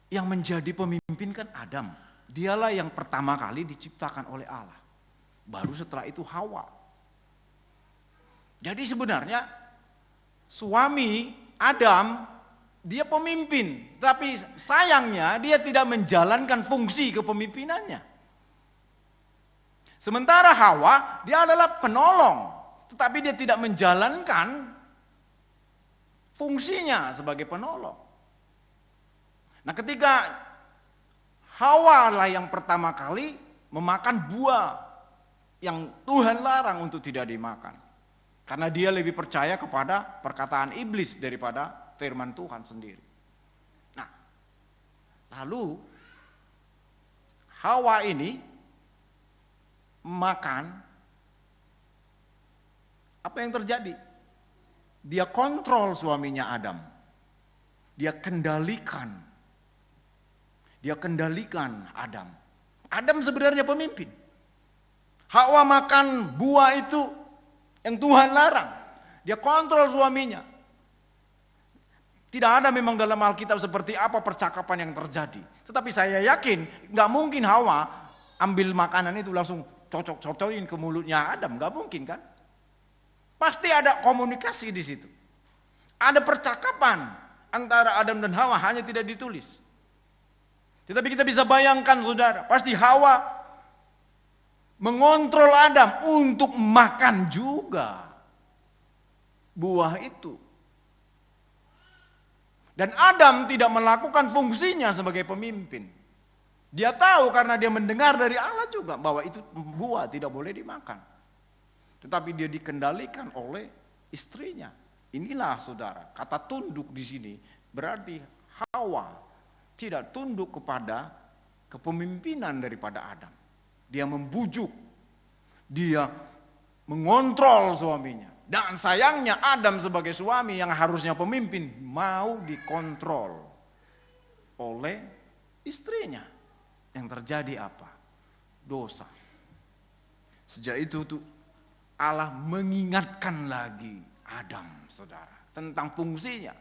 yang menjadi pemimpin kan Adam. Dialah yang pertama kali diciptakan oleh Allah. Baru setelah itu Hawa. Jadi sebenarnya suami Adam, dia pemimpin, tapi sayangnya dia tidak menjalankan fungsi kepemimpinannya. Sementara Hawa, dia adalah penolong, tetapi dia tidak menjalankan fungsinya sebagai penolong. Nah, ketika Hawa lah yang pertama kali memakan buah yang Tuhan larang untuk tidak dimakan, karena dia lebih percaya kepada perkataan iblis daripada firman Tuhan sendiri. Nah, lalu Hawa ini makan, apa yang terjadi? Dia kontrol suaminya Adam. Dia kendalikan Adam. Adam sebenarnya pemimpin. Hawa makan buah itu yang Tuhan larang. Dia kontrol suaminya. Tidak ada memang dalam Alkitab seperti apa percakapan yang terjadi. Tetapi saya yakin nggak mungkin Hawa ambil makanan itu langsung cocok-cocokin ke mulutnya Adam. Nggak mungkin kan? Pasti ada komunikasi di situ. Ada percakapan antara Adam dan Hawa, hanya tidak ditulis. Tetapi kita bisa bayangkan saudara, pasti Hawa mengontrol Adam untuk makan juga buah itu. Dan Adam tidak melakukan fungsinya sebagai pemimpin. Dia tahu karena dia mendengar dari Allah juga bahwa itu buah tidak boleh dimakan. Tetapi dia dikendalikan oleh istrinya. Inilah saudara, kata tunduk di sini berarti Hawa tidak tunduk kepada kepemimpinan daripada Adam. Dia membujuk, dia mengontrol suaminya. Dan sayangnya Adam sebagai suami yang harusnya pemimpin mau dikontrol oleh istrinya. Yang terjadi apa? Dosa. Sejak itu Allah mengingatkan lagi Adam, saudara, tentang fungsinya.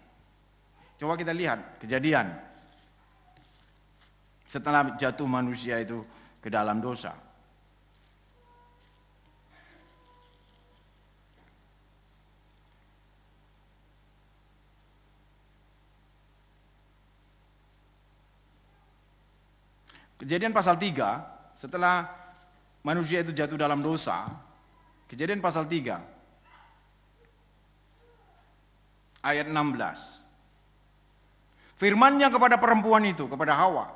Coba kita lihat Kejadian. Setelah jatuh manusia itu ke dalam dosa. Kejadian pasal 3, setelah manusia itu jatuh dalam dosa, Kejadian pasal 3, ayat 16. Firman-Nya kepada perempuan itu, kepada Hawa,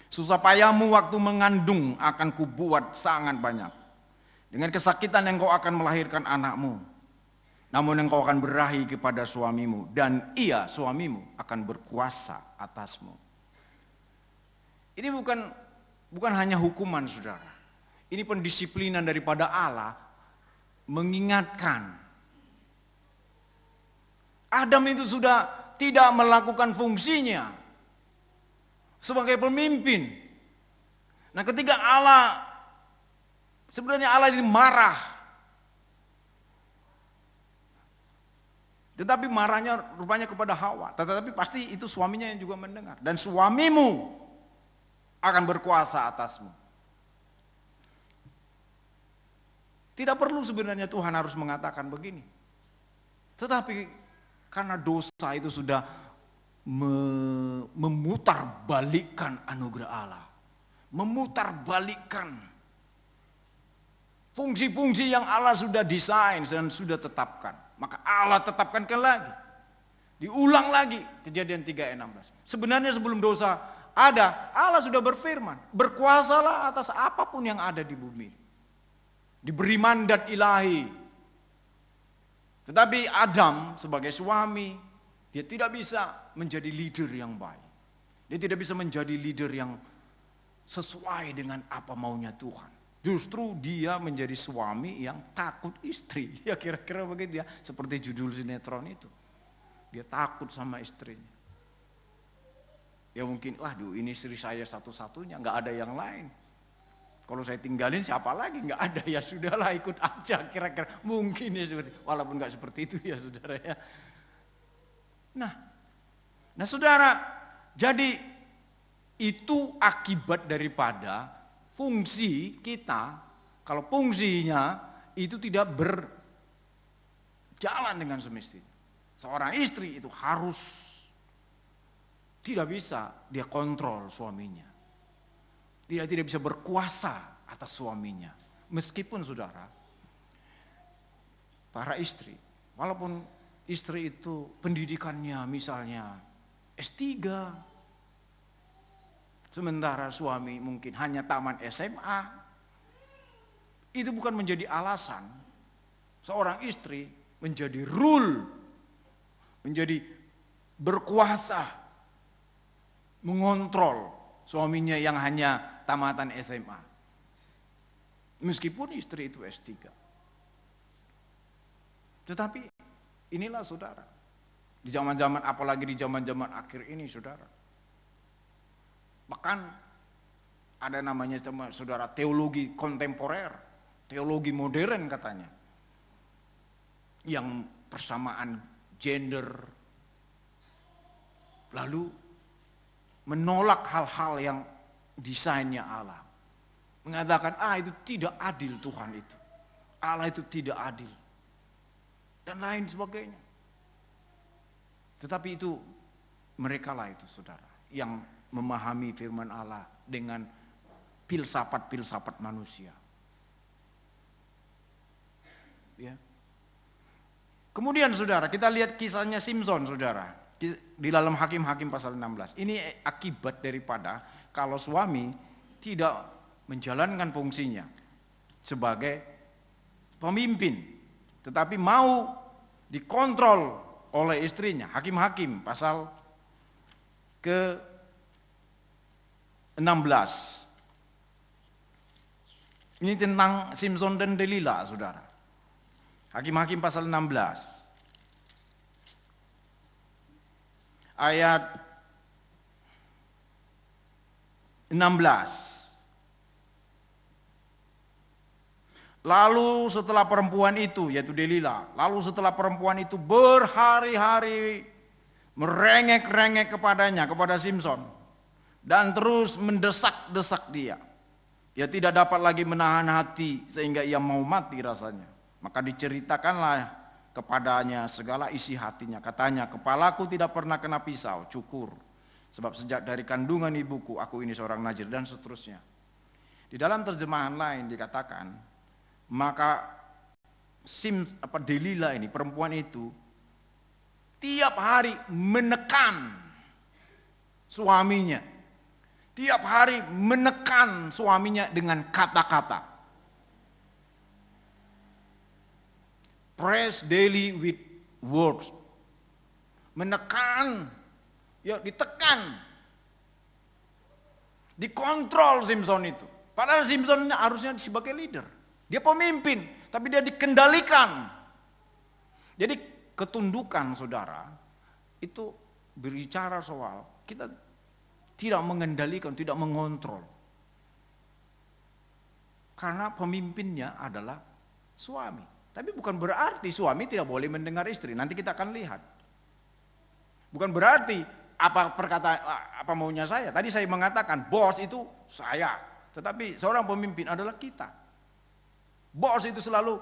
susah payahmu waktu mengandung akan kubuat sangat banyak. Dengan kesakitan engkau akan melahirkan anakmu. Namun engkau akan berahi kepada suamimu, dan ia, suamimu, akan berkuasa atasmu. Ini bukan hanya hukuman, saudara. Ini pendisiplinan daripada Allah mengingatkan. Adam itu sudah tidak melakukan fungsinya sebagai pemimpin. Nah, ketika sebenarnya Allah ini marah. Tetapi marahnya rupanya kepada Hawa. Tetapi pasti itu suaminya yang juga mendengar. Dan suamimu akan berkuasa atasmu. Tidak perlu sebenarnya Tuhan harus mengatakan begini. Tetapi karena dosa itu sudah memutarbalikkan anugerah Allah. Memutarbalikkan fungsi-fungsi yang Allah sudah desain dan sudah tetapkan. Maka Allah tetapkan lagi. Diulang lagi Kejadian 3 ayat 16. Sebenarnya sebelum dosa ada, Allah sudah berfirman, berkuasalah atas apapun yang ada di bumi. Diberi mandat ilahi. Tetapi Adam sebagai suami, dia tidak bisa menjadi leader yang baik. Dia tidak bisa menjadi leader yang sesuai dengan apa maunya Tuhan. Justru dia menjadi suami yang takut istri. Ya kira-kira begitu ya, seperti judul sinetron itu. Dia takut sama istrinya. Ya mungkin, ini istri saya satu-satunya, nggak ada yang lain. Kalau saya tinggalin siapa lagi? Nggak ada, ya sudahlah ikut aja kira-kira. Mungkin ya seperti, walaupun nggak seperti itu ya saudara ya. Nah saudara, jadi itu akibat daripada fungsi kita. Kalau fungsinya itu tidak berjalan dengan semestinya. Seorang istri itu harus tidak bisa dia kontrol suaminya. Dia tidak bisa berkuasa atas suaminya. Meskipun saudara, para istri, walaupun istri itu pendidikannya misalnya S3, sementara suami mungkin hanya taman SMA, itu bukan menjadi alasan seorang istri menjadi rule, menjadi berkuasa, mengontrol suaminya yang hanya tamatan SMA. Meskipun istri itu S3. Tetapi inilah saudara. Di zaman-zaman, apalagi di zaman-zaman akhir ini saudara. Bahkan ada namanya saudara teologi kontemporer. Teologi modern katanya. Yang persamaan gender lalu menolak hal-hal yang desainnya Allah. Mengatakan, itu tidak adil Tuhan itu. Allah itu tidak adil. Dan lain sebagainya. Tetapi itu, mereka lah itu saudara, yang memahami firman Allah dengan filsafat-filsafat manusia. Ya. Kemudian saudara, kita lihat kisahnya Simson saudara. Di dalam Hakim-Hakim pasal 16. Ini akibat daripada kalau suami tidak menjalankan fungsinya sebagai pemimpin, tetapi mau dikontrol oleh istrinya. Hakim-Hakim pasal ke-16. Ini tentang Simson dan Delila, saudara. Hakim-Hakim pasal 16. Ayat 16. Lalu setelah perempuan itu, yaitu Delila, lalu setelah perempuan itu berhari-hari merengek-rengek kepadanya, kepada Simson, dan terus mendesak-desak dia. Ia tidak dapat lagi menahan hati sehingga ia mau mati rasanya. Maka diceritakanlah kepadanya segala isi hatinya. Katanya, kepalaku tidak pernah kena pisau, cukur. Sebab sejak dari kandungan ibuku, aku ini seorang najir, dan seterusnya. Di dalam terjemahan lain dikatakan, maka Delila ini, perempuan itu, tiap hari menekan suaminya. Tiap hari menekan suaminya dengan kata-kata. Press daily with words. Menekan, ya ditekan. Dikontrol Simson itu. Padahal Simson harusnya sebagai leader. Dia pemimpin, tapi dia dikendalikan. Jadi ketundukan saudara, itu berbicara soal kita tidak mengendalikan, tidak mengontrol. Karena pemimpinnya adalah suami. Tapi bukan berarti suami tidak boleh mendengar istri. Nanti kita akan lihat. Bukan berarti apa maunya saya. Tadi saya mengatakan bos itu saya. Tetapi seorang pemimpin adalah kita. Bos itu selalu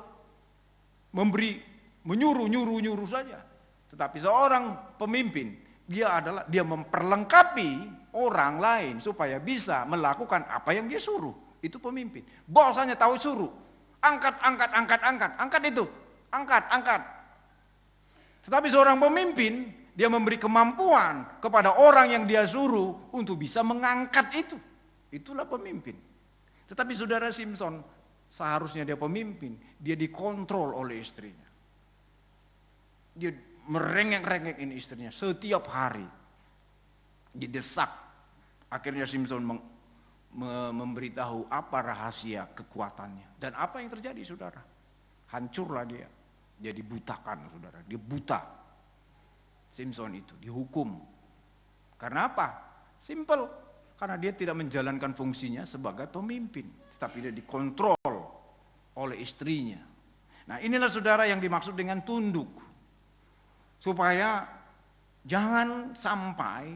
menyuruh saja. Tetapi seorang pemimpin, dia memperlengkapi orang lain supaya bisa melakukan apa yang dia suruh. Itu pemimpin. Bos hanya tahu suruh. Angkat itu. Angkat. Tetapi seorang pemimpin, dia memberi kemampuan kepada orang yang dia suruh untuk bisa mengangkat itu. Itulah pemimpin. Tetapi saudara Simson, seharusnya dia pemimpin, dia dikontrol oleh istrinya. Dia merengek-rengek ini istrinya setiap hari. Didesak. Akhirnya Simson memberitahu apa rahasia kekuatannya. Dan apa yang terjadi saudara? Hancurlah dia. Dia dibutakan saudara. Dia buta. Simson itu dihukum. Karena apa? Simple. Karena dia tidak menjalankan fungsinya sebagai pemimpin. Tetapi dia dikontrol oleh istrinya. Nah inilah saudara yang dimaksud dengan tunduk. Supaya jangan sampai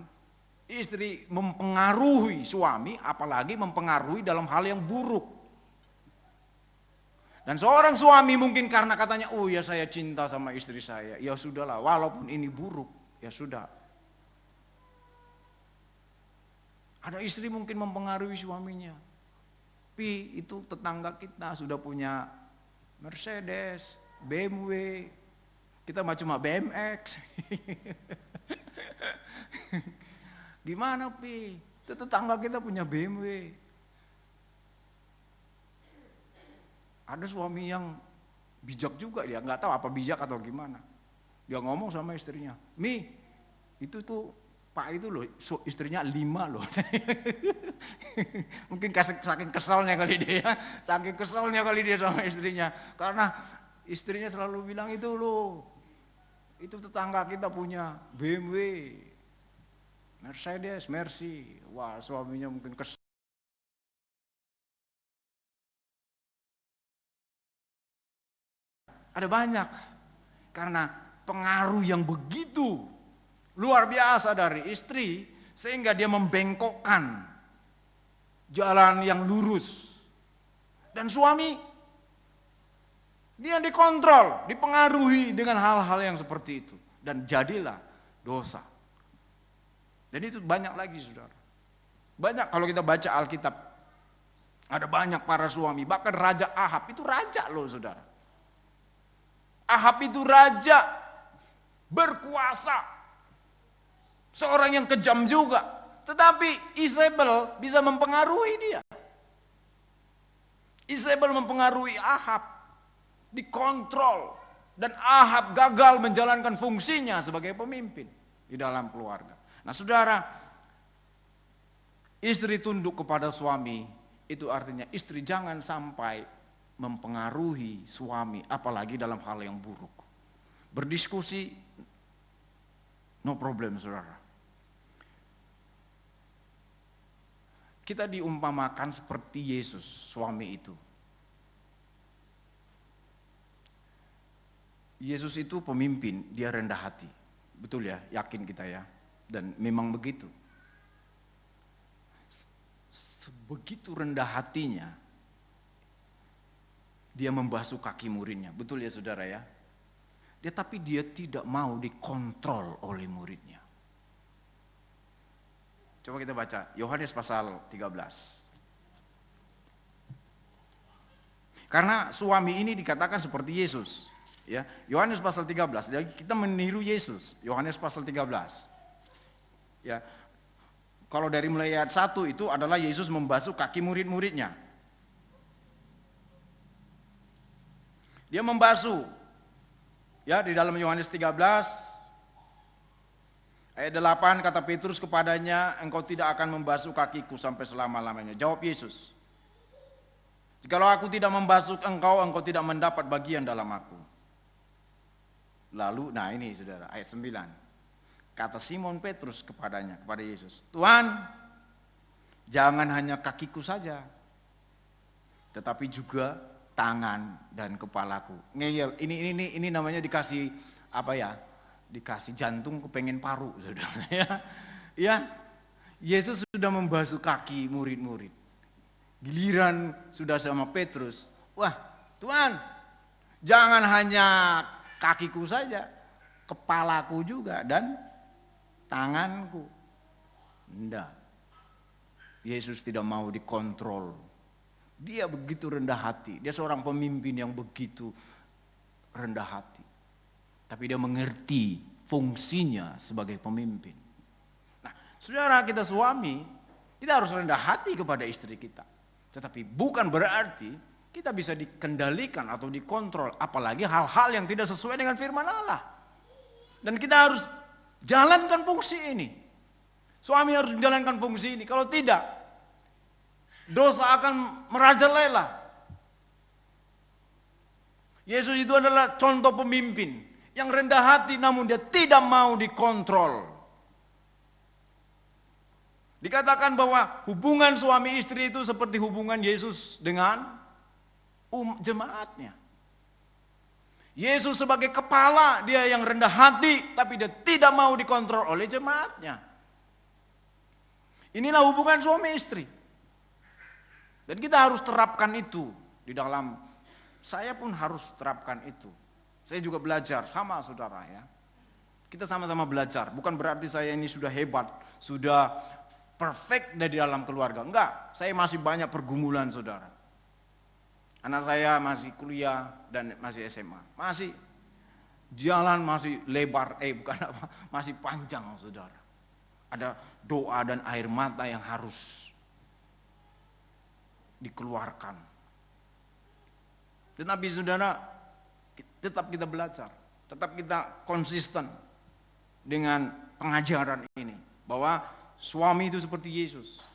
istri mempengaruhi suami, apalagi mempengaruhi dalam hal yang buruk. Dan seorang suami mungkin karena katanya, oh ya saya cinta sama istri saya, ya sudahlah, walaupun ini buruk, ya sudah. Ada istri mungkin mempengaruhi suaminya. Pi, itu tetangga kita sudah punya Mercedes, BMW, kita mah cuma BMX. Gimana Pi? Itu tetangga kita punya BMW. Ada suami yang bijak juga, dia nggak tahu apa bijak atau gimana. Dia ngomong sama istrinya, Mi, itu tuh Pak itu loh, istrinya 5 loh. Mungkin saking kesalnya kali dia, saking kesalnya kali dia sama istrinya. Karena istrinya selalu bilang itu loh, itu tetangga kita punya BMW, Mercedes, Mercy. Wah suaminya mungkin kesal. Ada banyak, karena pengaruh yang begitu luar biasa dari istri, sehingga dia membengkokkan jalan yang lurus. Dan suami, dia dikontrol, dipengaruhi dengan hal-hal yang seperti itu. Dan jadilah dosa. Dan itu banyak lagi, saudara. Banyak kalau kita baca Alkitab, ada banyak para suami, bahkan Raja Ahab, itu raja loh saudara. Ahab itu raja, berkuasa, seorang yang kejam juga. Tetapi Isabel bisa mempengaruhi dia. Isabel mempengaruhi Ahab, dikontrol. Dan Ahab gagal menjalankan fungsinya sebagai pemimpin di dalam keluarga. Nah saudara, istri tunduk kepada suami, itu artinya istri jangan sampai mempengaruhi suami, apalagi dalam hal yang buruk. Berdiskusi, no problem saudara. Kita diumpamakan seperti Yesus, suami itu. Yesus itu pemimpin, dia rendah hati. Betul ya, yakin kita ya. Dan memang begitu. Begitu rendah hatinya, dia membasuh kaki muridnya. Betul ya saudara ya? Tapi dia tidak mau dikontrol oleh muridnya. Coba kita baca Yohanes pasal 13. Karena suami ini dikatakan seperti Yesus. Ya, Yohanes pasal 13. Jadi kita meniru Yesus. Yohanes pasal 13. Ya. Kalau dari mulai ayat 1 itu adalah Yesus membasuh kaki murid-muridnya. Dia membasuh. Ya, di dalam Yohanes 13 ayat 8 kata Petrus kepadanya, engkau tidak akan membasuh kakiku sampai selama-lamanya. Jawab Yesus, jikalau aku tidak membasuh engkau, engkau tidak mendapat bagian dalam aku. Lalu, nah ini saudara, ayat 9. Kata Simon Petrus kepadanya, kepada Yesus, Tuhan, jangan hanya kakiku saja, tetapi juga tangan dan kepalaku. Ngeyel, ini namanya dikasih apa ya? Dikasih jantung kepengen paru, saudara. Ya, Yesus sudah membasuh kaki murid-murid. Giliran sudah sama Petrus, wah Tuhan, jangan hanya kakiku saja, kepalaku juga dan tanganku. Enggak. Yesus tidak mau dikontrol. Dia begitu rendah hati. Dia seorang pemimpin yang begitu rendah hati. Tapi dia mengerti fungsinya sebagai pemimpin. Nah, saudara, kita suami, kita harus rendah hati kepada istri kita. Tetapi bukan berarti kita bisa dikendalikan atau dikontrol. Apalagi hal-hal yang tidak sesuai dengan firman Allah. Dan kita harus jalankan fungsi ini. Suami harus menjalankan fungsi ini. Kalau tidak, dosa akan merajalela. Yesus itu adalah contoh pemimpin yang rendah hati, namun dia tidak mau dikontrol. Dikatakan bahwa hubungan suami istri itu seperti hubungan Yesus dengan jemaatnya. Yesus sebagai kepala, dia yang rendah hati, tapi dia tidak mau dikontrol oleh jemaatnya. Inilah hubungan suami istri. Dan kita harus terapkan itu di dalam, saya pun harus terapkan itu. Saya juga belajar, sama saudara ya. Kita sama-sama belajar, bukan berarti saya ini sudah hebat, sudah perfect dari dalam keluarga. Enggak, saya masih banyak pergumulan saudara. Anak saya masih kuliah dan masih SMA. Masih jalan masih lebar, masih panjang saudara. Ada doa dan air mata yang harus dikeluarkan. Tetapi saudara, tetap kita belajar, tetap kita konsisten dengan pengajaran ini. Bahwa suami itu seperti Yesus.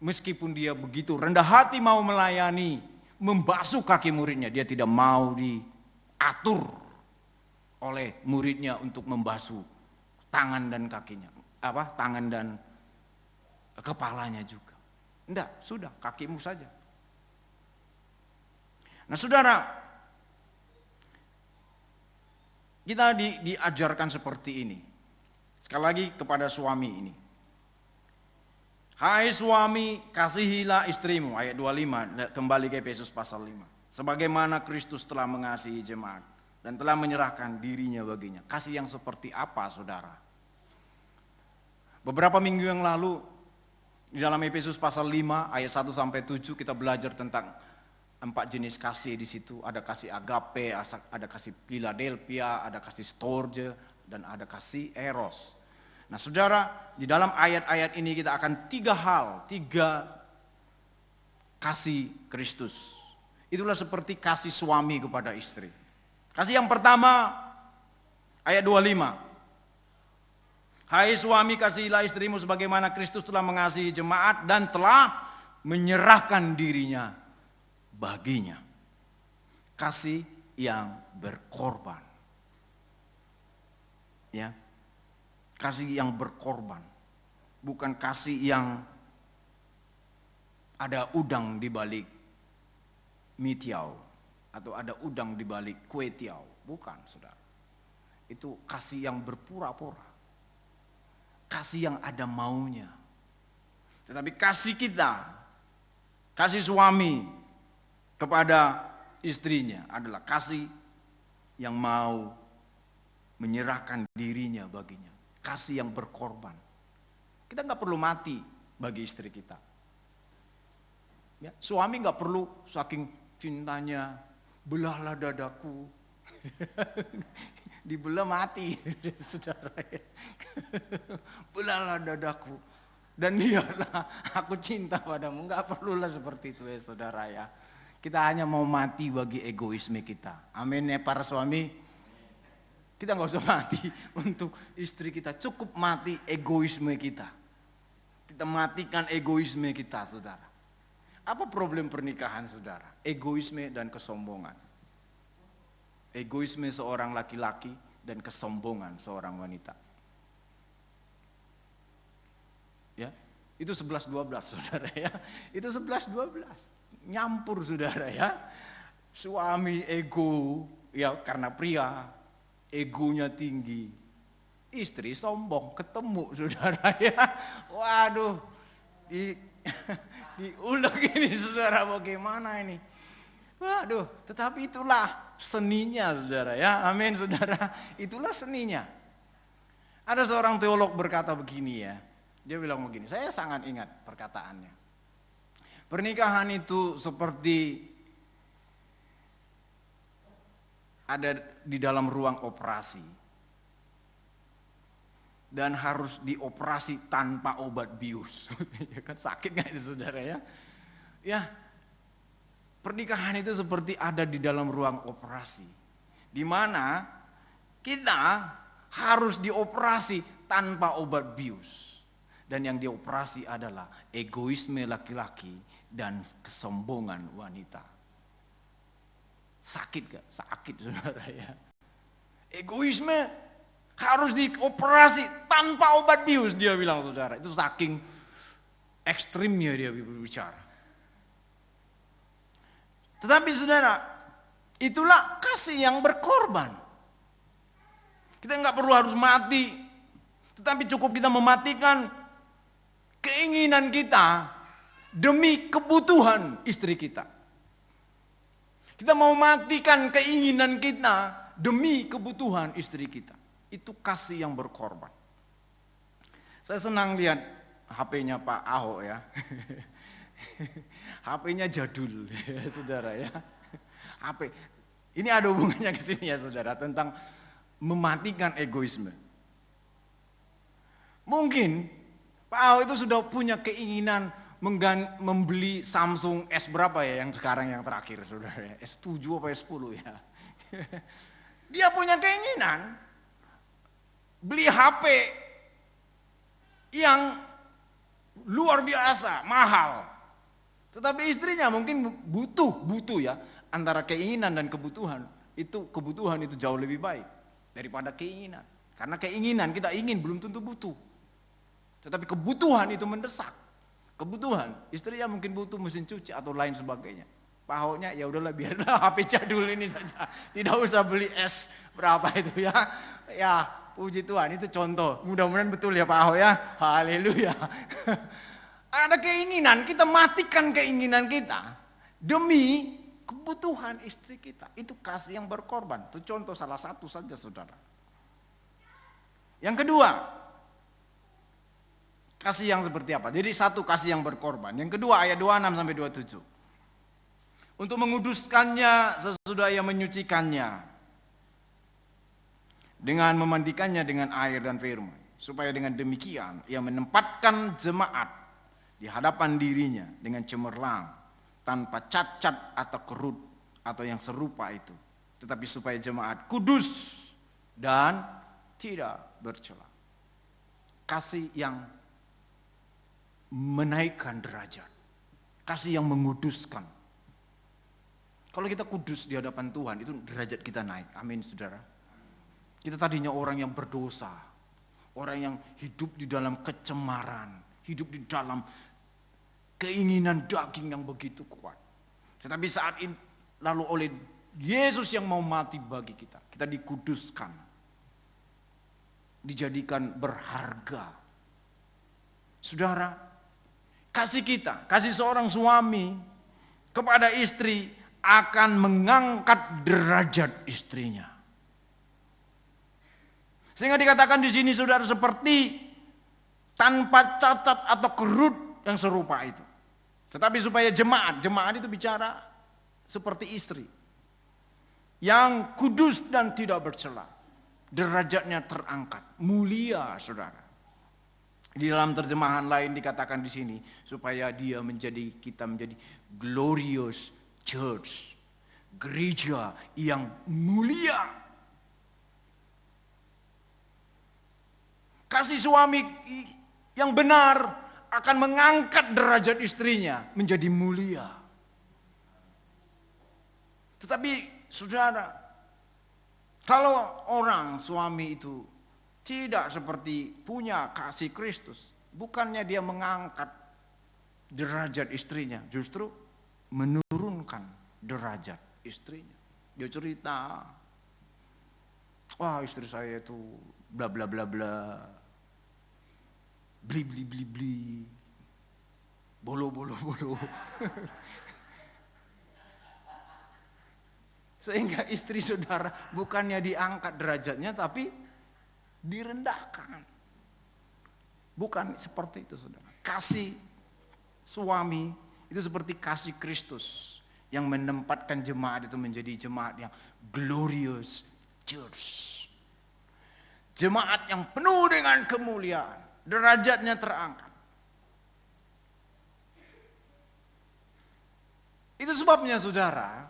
Meskipun dia begitu rendah hati mau melayani, membasuh kaki muridnya, dia tidak mau diatur oleh muridnya untuk membasuh tangan dan kakinya, tangan dan kepalanya juga. Enggak, sudah kakimu saja. Nah saudara, kita diajarkan seperti ini. Sekali lagi kepada suami ini. Hai suami, kasihilah istrimu, ayat 25, kembali ke Efesus pasal 5. Sebagaimana Kristus telah mengasihi jemaat dan telah menyerahkan dirinya baginya. Kasih yang seperti apa, saudara? Beberapa minggu yang lalu, di dalam Efesus pasal 5, ayat 1-7, kita belajar tentang 4 jenis kasih di situ. Ada kasih agape, ada kasih Philadelphia, ada kasih storge, dan ada kasih eros. Nah saudara, di dalam ayat-ayat ini kita akan 3 kasih Kristus. Itulah seperti kasih suami kepada istri. Kasih yang pertama, ayat 25. Hai suami, kasihilah istrimu sebagaimana Kristus telah mengasihi jemaat dan telah menyerahkan dirinya baginya. Kasih yang berkorban. Ya. Kasih yang berkorban, bukan kasih yang ada udang di balik mie tiao atau ada udang di balik kue tiao, bukan, saudara. Itu kasih yang berpura-pura, kasih yang ada maunya. Tetapi kasih kita, kasih suami kepada istrinya adalah kasih yang mau menyerahkan dirinya baginya. Kasih yang berkorban. Kita nggak perlu mati bagi istri kita. Ya, suami nggak perlu saking cintanya, belahlah dadaku, dibelah mati, saudara. Belahlah dadaku, dan lihatlah aku cinta padamu. Nggak perlulah seperti itu ya saudara ya. Kita hanya mau mati bagi egoisme kita. Amin ya para suami. Kita nggak usah mati untuk istri kita, cukup mati egoisme kita. Kita matikan egoisme kita, saudara. Apa problem pernikahan, saudara? Egoisme dan kesombongan. Egoisme seorang laki-laki dan kesombongan seorang wanita. Ya, itu 11-12, saudara ya. Itu 11-12, nyampur, saudara ya. Suami ego, ya karena pria. Egonya tinggi, istri sombong, ketemu saudara ya. Waduh, diulek ini saudara, bagaimana ini? Waduh, tetapi itulah seninya saudara ya. Amin saudara, itulah seninya. Ada seorang teolog berkata begini ya. Dia bilang begini, saya sangat ingat perkataannya. Pernikahan itu seperti ada di dalam ruang operasi dan harus dioperasi tanpa obat bius. Ya kan sakit nggak itu saudara ya? Ya, pernikahan itu seperti ada di dalam ruang operasi, di mana kita harus dioperasi tanpa obat bius, dan yang dioperasi adalah egoisme laki-laki dan kesombongan wanita. Sakit gak? Sakit saudara ya. Egoisme harus dioperasi tanpa obat bius, dia bilang saudara. Itu saking ekstrimnya dia berbicara. Tetapi saudara, itulah kasih yang berkorban. Kita nggak perlu harus mati, tetapi cukup kita mematikan keinginan kita demi kebutuhan istri kita. Kita mau matikan keinginan kita demi kebutuhan istri kita. Itu kasih yang berkorban. Saya senang lihat HP-nya Pak Ahok ya. HP-nya jadul ya saudara ya. HP. Ini ada hubungannya ke sini ya saudara, tentang mematikan egoisme. Mungkin Pak Ahok itu sudah punya keinginan membeli Samsung S berapa ya yang sekarang yang terakhir saudara ya, S7 apa S10 ya. Dia punya keinginan beli HP yang luar biasa, mahal. Tetapi istrinya mungkin butuh ya, antara keinginan dan kebutuhan. Kebutuhan itu jauh lebih baik daripada keinginan. Karena keinginan kita ingin belum tentu butuh. Tetapi kebutuhan itu mendesak. Kebutuhan, istrinya mungkin butuh mesin cuci atau lain sebagainya. Pak Ahoknya ya udahlah biarlah HP jadul ini saja. Tidak usah beli S berapa itu ya. Ya, puji Tuhan, itu contoh. Mudah-mudahan betul ya Pak Ahok ya. Haleluya. Ada keinginan, kita matikan keinginan kita demi kebutuhan istri kita. Itu kasih yang berkorban. Itu contoh salah satu saja saudara. Yang kedua, kasih yang seperti apa? Jadi satu, kasih yang berkorban. Yang kedua, ayat 26 sampai 27. Untuk menguduskannya sesudah ia menyucikannya dengan memandikannya dengan air dan firman, supaya dengan demikian ia menempatkan jemaat di hadapan dirinya dengan cemerlang, tanpa cacat atau kerut atau yang serupa itu, tetapi supaya jemaat kudus dan tidak bercela. Kasih yang menaikkan derajat, kasih yang menguduskan. Kalau kita kudus di hadapan Tuhan, itu derajat kita naik. Amin, saudara. Kita tadinya orang yang berdosa, orang yang hidup di dalam kecemaran, hidup di dalam keinginan daging yang begitu kuat. Tetapi saat ini, lalu oleh Yesus yang mau mati bagi kita, kita dikuduskan, dijadikan berharga. Saudara, kasih kita, kasih seorang suami kepada istri akan mengangkat derajat istrinya. Sehingga dikatakan di sini saudara, seperti tanpa cacat atau kerut yang serupa itu. Tetapi supaya jemaat itu bicara seperti istri yang kudus dan tidak bercela. Derajatnya terangkat, mulia saudara. Di dalam terjemahan lain dikatakan di sini supaya kita menjadi glorious church, gereja yang mulia. Kasih suami yang benar akan mengangkat derajat istrinya menjadi mulia. Tetapi saudara, kalau orang suami itu tidak seperti punya kasih Kristus, bukannya dia mengangkat derajat istrinya, justru menurunkan derajat istrinya. Dia cerita, wah istri saya itu bla bla bla bla, bli bli bli bli, bolo bolo bolo. Sehingga istri saudara bukannya diangkat derajatnya, tapi direndahkan. Bukan seperti itu saudara. Kasih suami itu seperti kasih Kristus yang menempatkan jemaat itu menjadi jemaat yang glorious church. Jemaat yang penuh dengan kemuliaan, derajatnya terangkat. Itu sebabnya saudara,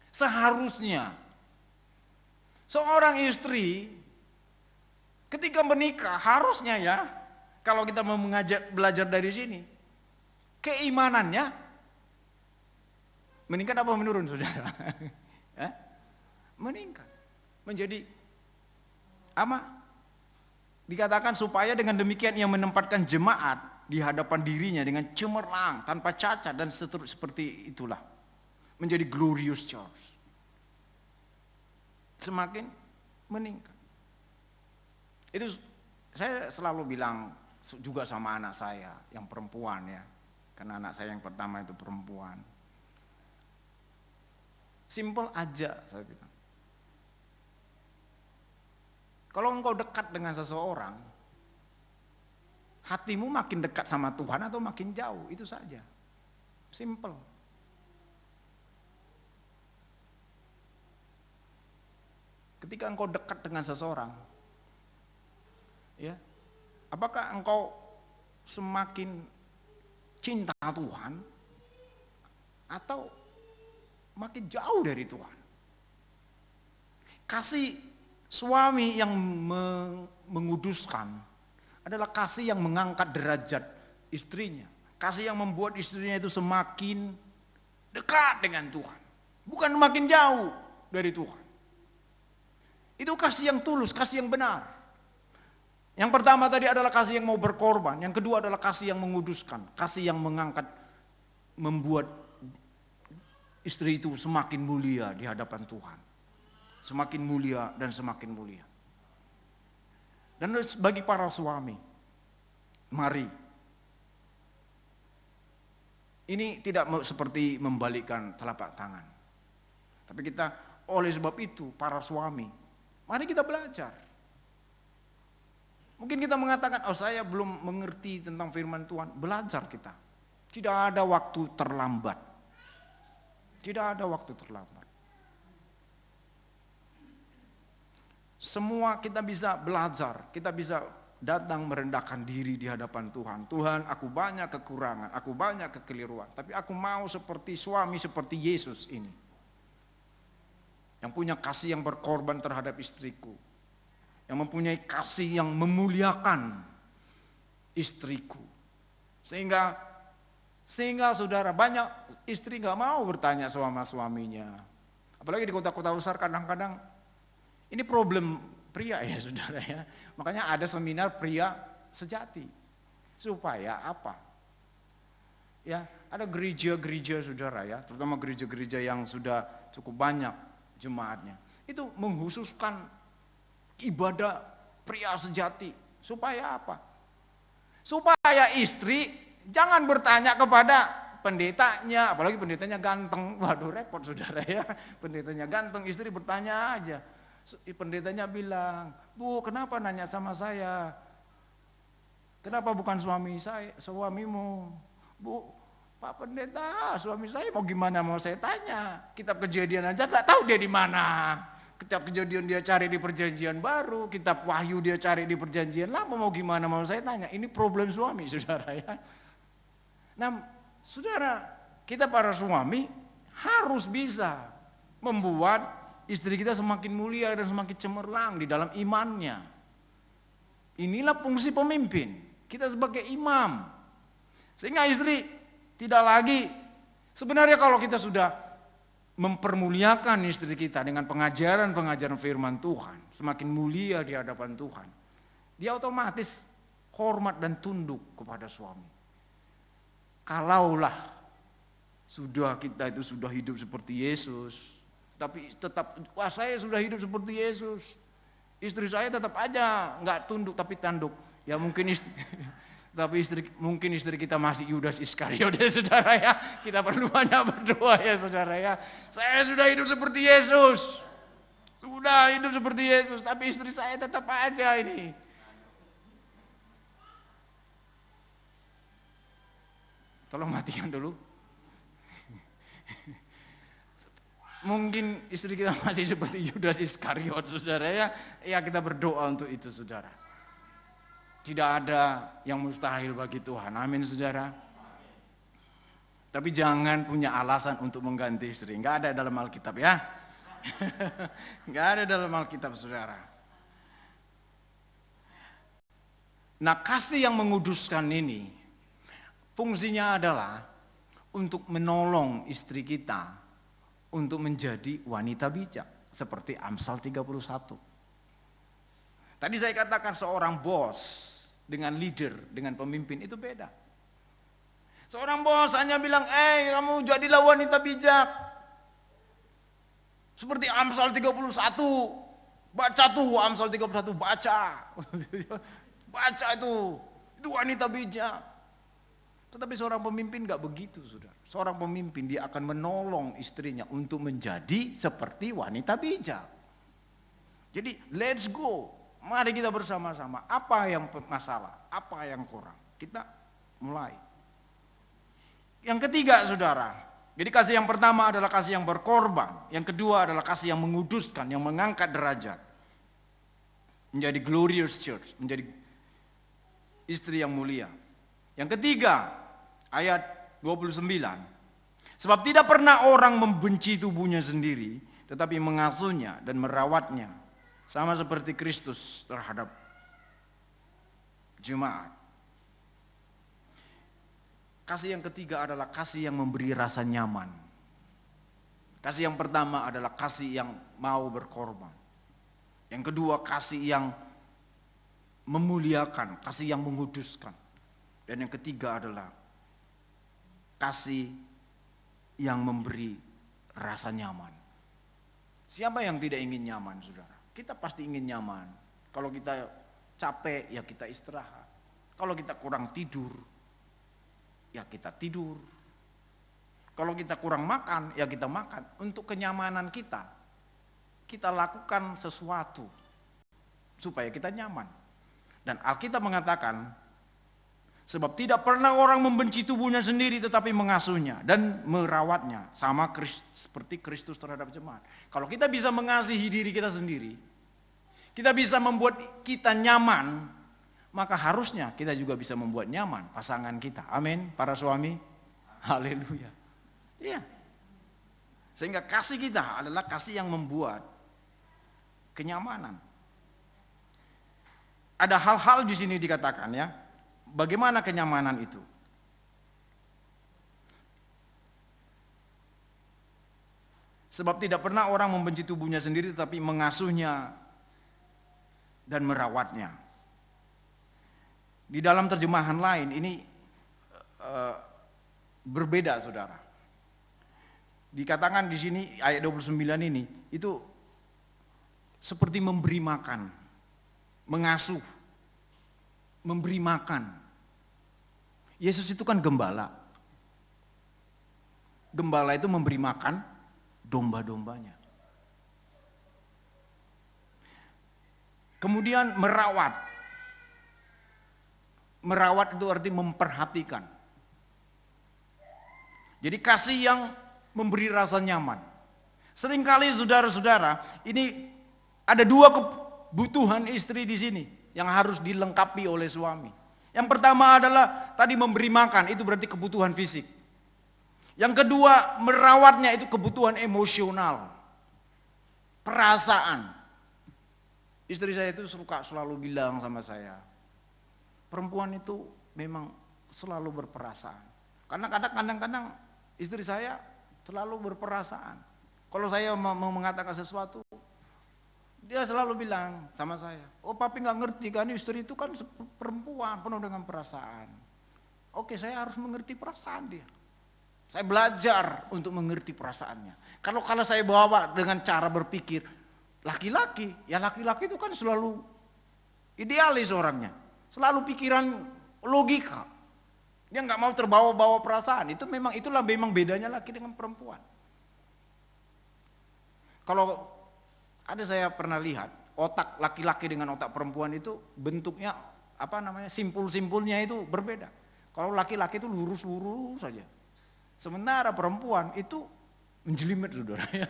seharusnya seorang istri ketika menikah harusnya ya, kalau kita mau belajar dari sini, keimanannya meningkat apa menurun saudara? Meningkat. Menjadi apa? Dikatakan supaya dengan demikian ia menempatkan jemaat di hadapan dirinya dengan cemerlang, tanpa cacat dan seperti itulah. Menjadi glorious church. Semakin meningkat. Itu saya selalu bilang juga sama anak saya yang perempuan ya. Karena anak saya yang pertama itu perempuan. Simple aja saya bilang. Kalau engkau dekat dengan seseorang, hatimu makin dekat sama Tuhan atau makin jauh, itu saja. Simple. Ketika engkau dekat dengan seseorang, ya, apakah engkau semakin cinta Tuhan atau makin jauh dari Tuhan? Kasih suami yang menguduskan adalah kasih yang mengangkat derajat istrinya. Kasih yang membuat istrinya itu semakin dekat dengan Tuhan, bukan makin jauh dari Tuhan. Itu kasih yang tulus, kasih yang benar. Yang pertama tadi adalah kasih yang mau berkorban. Yang kedua adalah kasih yang menguduskan. Kasih yang mengangkat, membuat istri itu semakin mulia di hadapan Tuhan. Semakin mulia dan semakin mulia. Dan bagi para suami, mari. Ini tidak seperti membalikkan telapak tangan. Tapi kita, oleh sebab itu, para suami, mari kita belajar. Mungkin kita mengatakan, oh saya belum mengerti tentang firman Tuhan. Belajar kita. Tidak ada waktu terlambat. Tidak ada waktu terlambat. Semua kita bisa belajar, kita bisa datang merendahkan diri di hadapan Tuhan. Tuhan, aku banyak kekurangan, aku banyak kekeliruan, tapi aku mau seperti suami, seperti Yesus ini. Yang punya kasih yang berkorban terhadap istriku. Yang mempunyai kasih yang memuliakan istriku. Sehingga saudara, banyak istri gak mau bertanya sama suaminya. Apalagi di kota-kota besar kadang-kadang ini problem pria ya saudara ya. Makanya ada seminar pria sejati. Supaya apa? Ya, ada gereja-gereja saudara ya, terutama gereja-gereja yang sudah cukup banyak jemaatnya. Itu menghususkan ibadah pria sejati. Supaya apa? Supaya istri jangan bertanya kepada pendetanya, apalagi pendetanya ganteng. Waduh repot saudara ya. Pendetanya ganteng, istri bertanya aja. Pendetanya bilang, Bu, kenapa nanya sama saya? Kenapa bukan suamimu? Bu, Pak Pendeta, suami saya mau gimana mau saya tanya? Kitab Kejadian aja gak tahu dia di mana. Kitab Kejadian dia cari di Perjanjian Baru, Kitab Wahyu dia cari di Perjanjian Lama, mau gimana mau saya tanya? Ini problem suami, saudara ya. Nah, saudara, kita para suami harus bisa membuat istri kita semakin mulia dan semakin cemerlang di dalam imannya. Inilah fungsi pemimpin. Kita sebagai imam. Sehingga istri tidak lagi, sebenarnya kalau kita sudah mempermuliakan istri kita dengan pengajaran-pengajaran firman Tuhan, semakin mulia di hadapan Tuhan, dia otomatis hormat dan tunduk kepada suami. Kalaulah kita itu sudah hidup seperti Yesus, tapi tetap, wah saya sudah hidup seperti Yesus, istri saya tetap aja nggak tunduk tapi tanduk. Ya mungkin mungkin istri kita masih Yudas Iskariot ya saudara ya. Kita perlu banyak berdoa ya saudara ya. Saya sudah hidup seperti Yesus, sudah hidup seperti Yesus, tapi istri saya tetap aja ini. Tolong matikan dulu. Mungkin istri kita masih seperti Yudas Iskariot saudara ya. Ya kita berdoa untuk itu saudara. Tidak ada yang mustahil bagi Tuhan. Amin saudara. Tapi jangan punya alasan untuk mengganti istri. Enggak ada dalam Alkitab ya. Enggak ada dalam Alkitab saudara. Nah kasih yang menguduskan ini fungsinya adalah untuk menolong istri kita untuk menjadi wanita bijak seperti Amsal 31. Tadi saya katakan seorang bos dengan leader, dengan pemimpin itu beda. Seorang bos hanya bilang, kamu jadilah wanita bijak. Seperti Amsal 31. Baca tuh Amsal 31, baca. Baca itu wanita bijak. Tetapi seorang pemimpin gak begitu saudara. Seorang pemimpin dia akan menolong istrinya untuk menjadi seperti wanita bijak. Jadi let's go. Mari kita bersama-sama. Apa yang masalah? Apa yang kurang? Kita mulai. Yang ketiga saudara. Jadi kasih yang pertama adalah kasih yang berkorban. Yang kedua adalah kasih yang menguduskan, yang mengangkat derajat. Menjadi glorious church. Menjadi istri yang mulia. Yang ketiga, ayat 29. Sebab tidak pernah orang membenci tubuhnya sendiri, tetapi mengasuhnya dan merawatnya, sama seperti Kristus terhadap jemaat. Kasih yang ketiga adalah kasih yang memberi rasa nyaman. Kasih yang pertama adalah kasih yang mau berkorban. Yang kedua, kasih yang memuliakan, kasih yang menguduskan. Dan yang ketiga adalah kasih yang memberi rasa nyaman. Siapa yang tidak ingin nyaman, saudara? Kita pasti ingin nyaman. Kalau kita capek, ya kita istirahat. Kalau kita kurang tidur, ya kita tidur. Kalau kita kurang makan, ya kita makan. Untuk kenyamanan kita lakukan sesuatu supaya kita nyaman. Dan Alkitab mengatakan, sebab tidak pernah orang membenci tubuhnya sendiri tetapi mengasuhnya dan merawatnya. Sama seperti Kristus terhadap jemaat. Kalau kita bisa mengasihi diri kita sendiri, kita bisa membuat kita nyaman, maka harusnya kita juga bisa membuat nyaman pasangan kita. Amin, para suami. Haleluya. Iya. Sehingga kasih kita adalah kasih yang membuat kenyamanan. Ada hal-hal di sini dikatakan ya, bagaimana kenyamanan itu? Sebab tidak pernah orang membenci tubuhnya sendiri tetapi mengasuhnya dan merawatnya. Di dalam terjemahan lain ini berbeda, saudara. Dikatakan di sini ayat 29 ini itu seperti memberi makan, mengasuh, memberi makan. Yesus itu kan gembala. Gembala itu memberi makan domba-dombanya. Kemudian merawat. Merawat itu arti memperhatikan. Jadi kasih yang memberi rasa nyaman. Seringkali saudara-saudara, ini ada dua kebutuhan istri di sini yang harus dilengkapi oleh suami. Yang pertama adalah tadi memberi makan, itu berarti kebutuhan fisik. Yang kedua, merawatnya itu kebutuhan emosional, perasaan. Istri saya itu suka selalu bilang sama saya, perempuan itu memang selalu berperasaan. Karena kadang-kadang istri saya selalu berperasaan. Kalau saya mau mengatakan sesuatu, dia selalu bilang sama saya, oh papi nggak ngerti kan, istri itu kan perempuan penuh dengan perasaan. Oke, saya harus mengerti perasaan dia. Saya belajar untuk mengerti perasaannya. Kalau saya bawa dengan cara berpikir laki-laki, ya laki-laki itu kan selalu idealis orangnya, selalu pikiran logika. Dia nggak mau terbawa-bawa perasaan. Itulah memang bedanya laki dengan perempuan. Kalau ada saya pernah lihat otak laki-laki dengan otak perempuan itu bentuknya simpul-simpulnya itu berbeda. Kalau laki-laki itu lurus-lurus saja. Sementara perempuan itu menjelimet, saudara ya.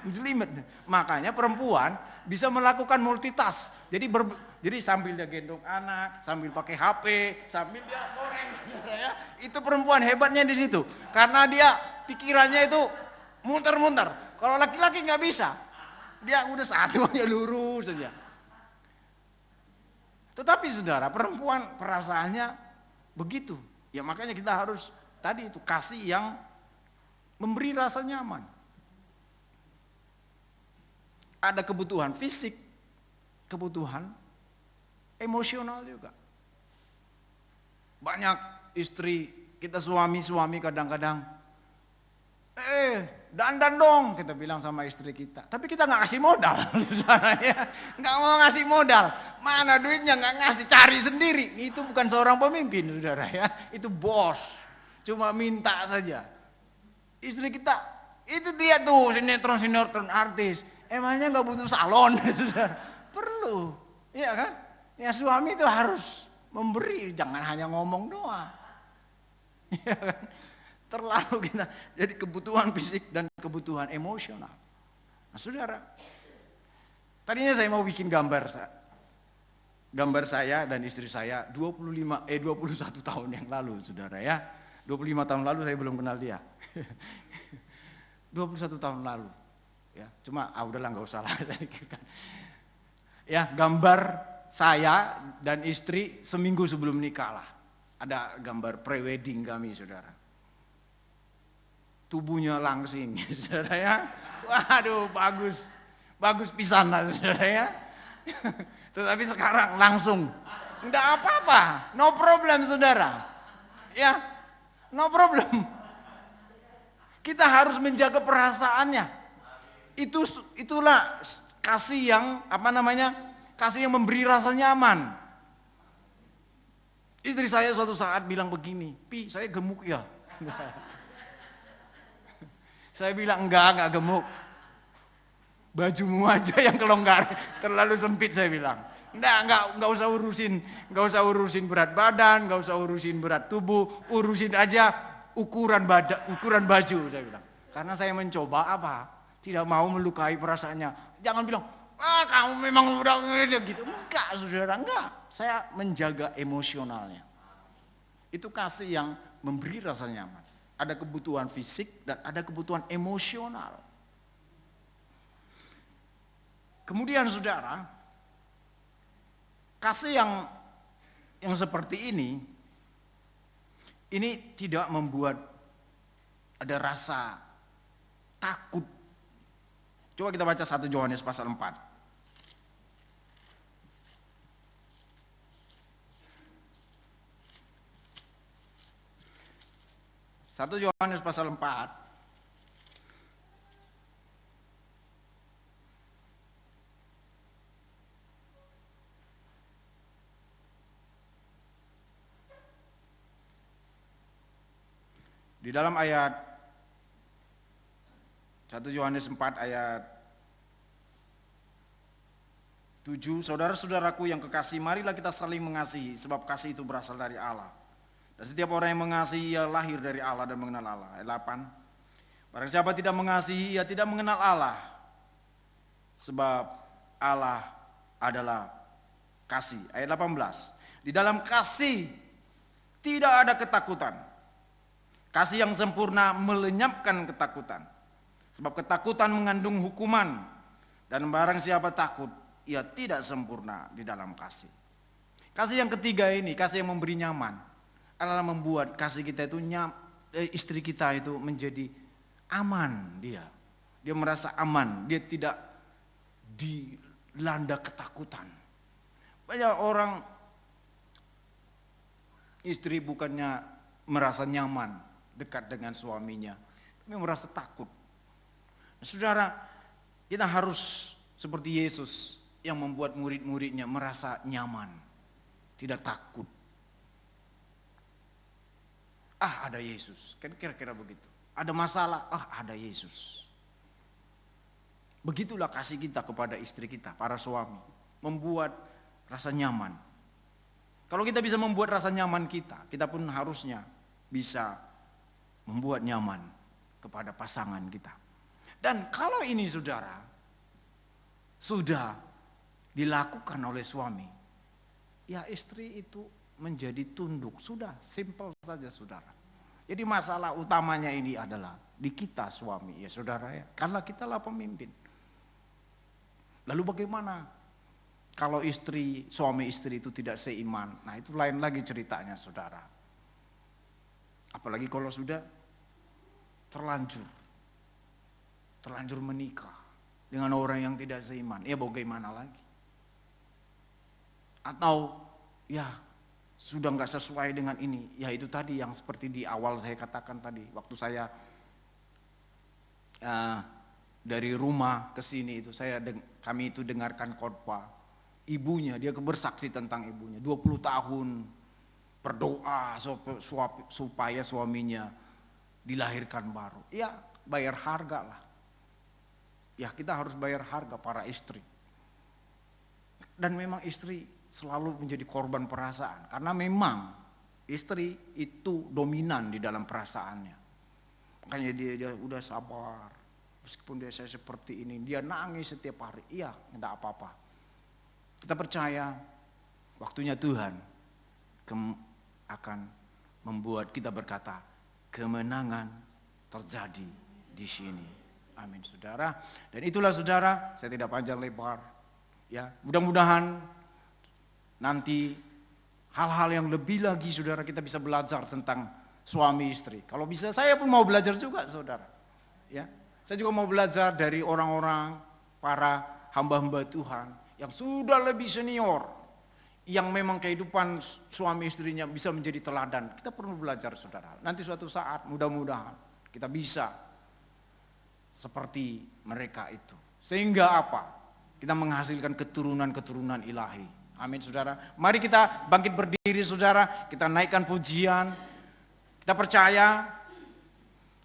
Menjelimet. Makanya perempuan bisa melakukan multitask. Jadi sambil dia gendong anak, sambil pakai HP, sambil dia goreng, ya. Itu perempuan hebatnya di situ. Karena dia pikirannya itu muter-muter. Kalau laki-laki nggak bisa. Dia udah satu aja lurus saja. Tetapi saudara, perempuan perasaannya begitu. Ya makanya kita harus tadi itu kasih yang memberi rasa nyaman. Ada kebutuhan fisik, kebutuhan emosional juga. Banyak istri kita suami kadang-kadang, dandan dong, kita bilang sama istri kita. Tapi kita nggak ngasih modal, nggak mau ngasih modal. Mana duitnya nggak ngasih, cari sendiri. Itu bukan seorang pemimpin, saudara ya. Itu bos, cuma minta saja. Istri kita, itu dia tuh sinetron artis. Emangnya nggak butuh salon? Perlu, iya kan? Ya suami itu harus memberi, jangan hanya ngomong doang. Iya kan? Terlalu kita jadi kebutuhan fisik dan kebutuhan emosional. Nah, saudara, tadinya saya mau bikin gambar saya dan istri saya 21 tahun yang lalu, saudara ya. 25 tahun lalu saya belum kenal dia. 21 tahun lalu. Ya, cuma udahlah nggak usah lah. Ya, gambar saya dan istri seminggu sebelum nikah lah. Ada gambar pre-wedding kami, saudara. Tubuhnya langsing, saudara ya. Waduh, bagus pisan lah, saudara ya. Tetapi sekarang langsung, enggak apa-apa, no problem, saudara. Ya, no problem. Kita harus menjaga perasaannya. Itulah kasih yang Kasih yang memberi rasa nyaman. Istri saya suatu saat bilang begini, "Pi, saya gemuk ya?" Saya bilang, enggak gemuk. Bajumu aja yang kelonggar, terlalu sempit, saya bilang. Enggak usah urusin berat badan, enggak usah urusin berat tubuh, urusin aja ukuran baju, saya bilang. Karena saya mencoba apa? Tidak mau melukai perasaannya. Jangan bilang, kamu memang udah gitu. Enggak, saudara, enggak. Saya menjaga emosionalnya. Itu kasih yang memberi rasa nyaman. Ada kebutuhan fisik dan ada kebutuhan emosional. Kemudian saudara, kasih yang seperti ini tidak membuat ada rasa takut. Coba kita baca 1 Yohanes pasal 4. 1 Yohanes pasal 4. Di dalam ayat 1 Yohanes 4 ayat 7, saudara-saudaraku yang kekasih, marilah kita saling mengasihi, sebab kasih itu berasal dari Allah. Dan setiap orang yang mengasihi ia lahir dari Allah dan mengenal Allah. Ayat 8. Barang siapa tidak mengasihi ia tidak mengenal Allah. Sebab Allah adalah kasih. Ayat 18. Di dalam kasih tidak ada ketakutan. Kasih yang sempurna melenyapkan ketakutan. Sebab ketakutan mengandung hukuman. Dan barang siapa takut ia tidak sempurna di dalam kasih. Kasih yang ketiga ini, kasih yang memberi nyaman, adalah membuat kasih kita itu istri kita itu menjadi aman dia. Dia merasa aman, dia tidak dilanda ketakutan. Banyak orang istri bukannya merasa nyaman dekat dengan suaminya, tapi merasa takut. Saudara, kita harus seperti Yesus yang membuat murid-muridnya merasa nyaman, tidak takut. Ada Yesus, kan kira-kira begitu. Ada masalah, ada Yesus. Begitulah kasih kita kepada istri kita, para suami. Membuat rasa nyaman. Kalau kita bisa membuat rasa nyaman kita pun harusnya bisa membuat nyaman kepada pasangan kita. Dan kalau ini saudara, sudah dilakukan oleh suami, ya istri itu menjadi tunduk, sudah simple saja saudara. Jadi masalah utamanya ini adalah di kita suami ya saudara ya, karena kitalah pemimpin. Lalu bagaimana kalau suami istri itu tidak seiman? Nah itu lain lagi ceritanya saudara. Apalagi kalau sudah terlanjur menikah dengan orang yang tidak seiman, ya bagaimana lagi? Atau ya sudah nggak sesuai dengan ini, ya itu tadi yang seperti di awal saya katakan tadi, waktu saya dari rumah ke sini itu kami itu dengarkan khotbah ibunya, dia bersaksi tentang ibunya 20 tahun berdoa supaya suaminya dilahirkan baru. Ya bayar harga lah. Ya kita harus bayar harga para istri. Dan memang istri selalu menjadi korban perasaan, karena memang istri itu dominan di dalam perasaannya. Makanya dia udah sabar, meskipun saya seperti ini, dia nangis setiap hari. Iya, tidak apa-apa. Kita percaya waktunya Tuhan akan membuat kita berkata, kemenangan terjadi di sini. Amin, saudara. Dan itulah saudara, saya tidak panjang lebar. Ya, mudah-mudahan nanti hal-hal yang lebih lagi saudara kita bisa belajar tentang suami istri. Kalau bisa saya pun mau belajar juga saudara. Ya, saya juga mau belajar dari orang-orang para hamba-hamba Tuhan yang sudah lebih senior, yang memang kehidupan suami istrinya bisa menjadi teladan. Kita perlu belajar saudara. Nanti suatu saat mudah-mudahan kita bisa seperti mereka itu. Sehingga apa? Kita menghasilkan keturunan-keturunan ilahi. Amin saudara. Mari kita bangkit berdiri saudara. Kita naikkan pujian. Kita percaya.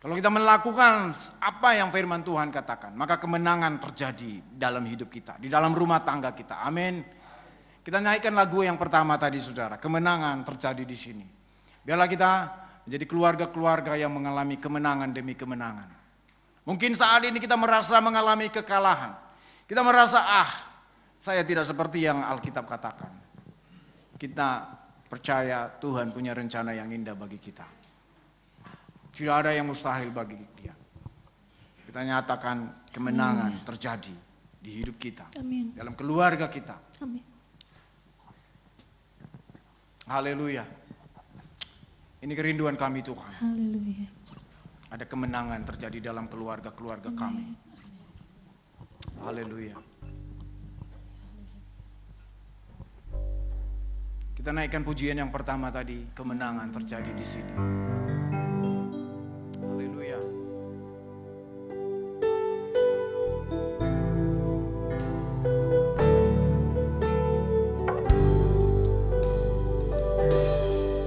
Kalau kita melakukan apa yang firman Tuhan katakan, maka kemenangan terjadi dalam hidup kita, di dalam rumah tangga kita. Amin. Kita naikkan lagu yang pertama tadi saudara, kemenangan terjadi di sini. Biarlah kita menjadi keluarga-keluarga yang mengalami kemenangan demi kemenangan. Mungkin saat ini kita merasa mengalami kekalahan. Kita merasa, saya tidak seperti yang Alkitab katakan. Kita percaya Tuhan punya rencana yang indah bagi kita. Tidak ada yang mustahil bagi Dia. Kita nyatakan kemenangan terjadi di hidup kita. Amin. Dalam keluarga kita. Amin. Haleluya. Ini kerinduan kami Tuhan. Haleluya. Ada kemenangan terjadi dalam keluarga-keluarga kami. Haleluya. Kita naikkan pujian yang pertama tadi, kemenangan terjadi di sini. Haleluya.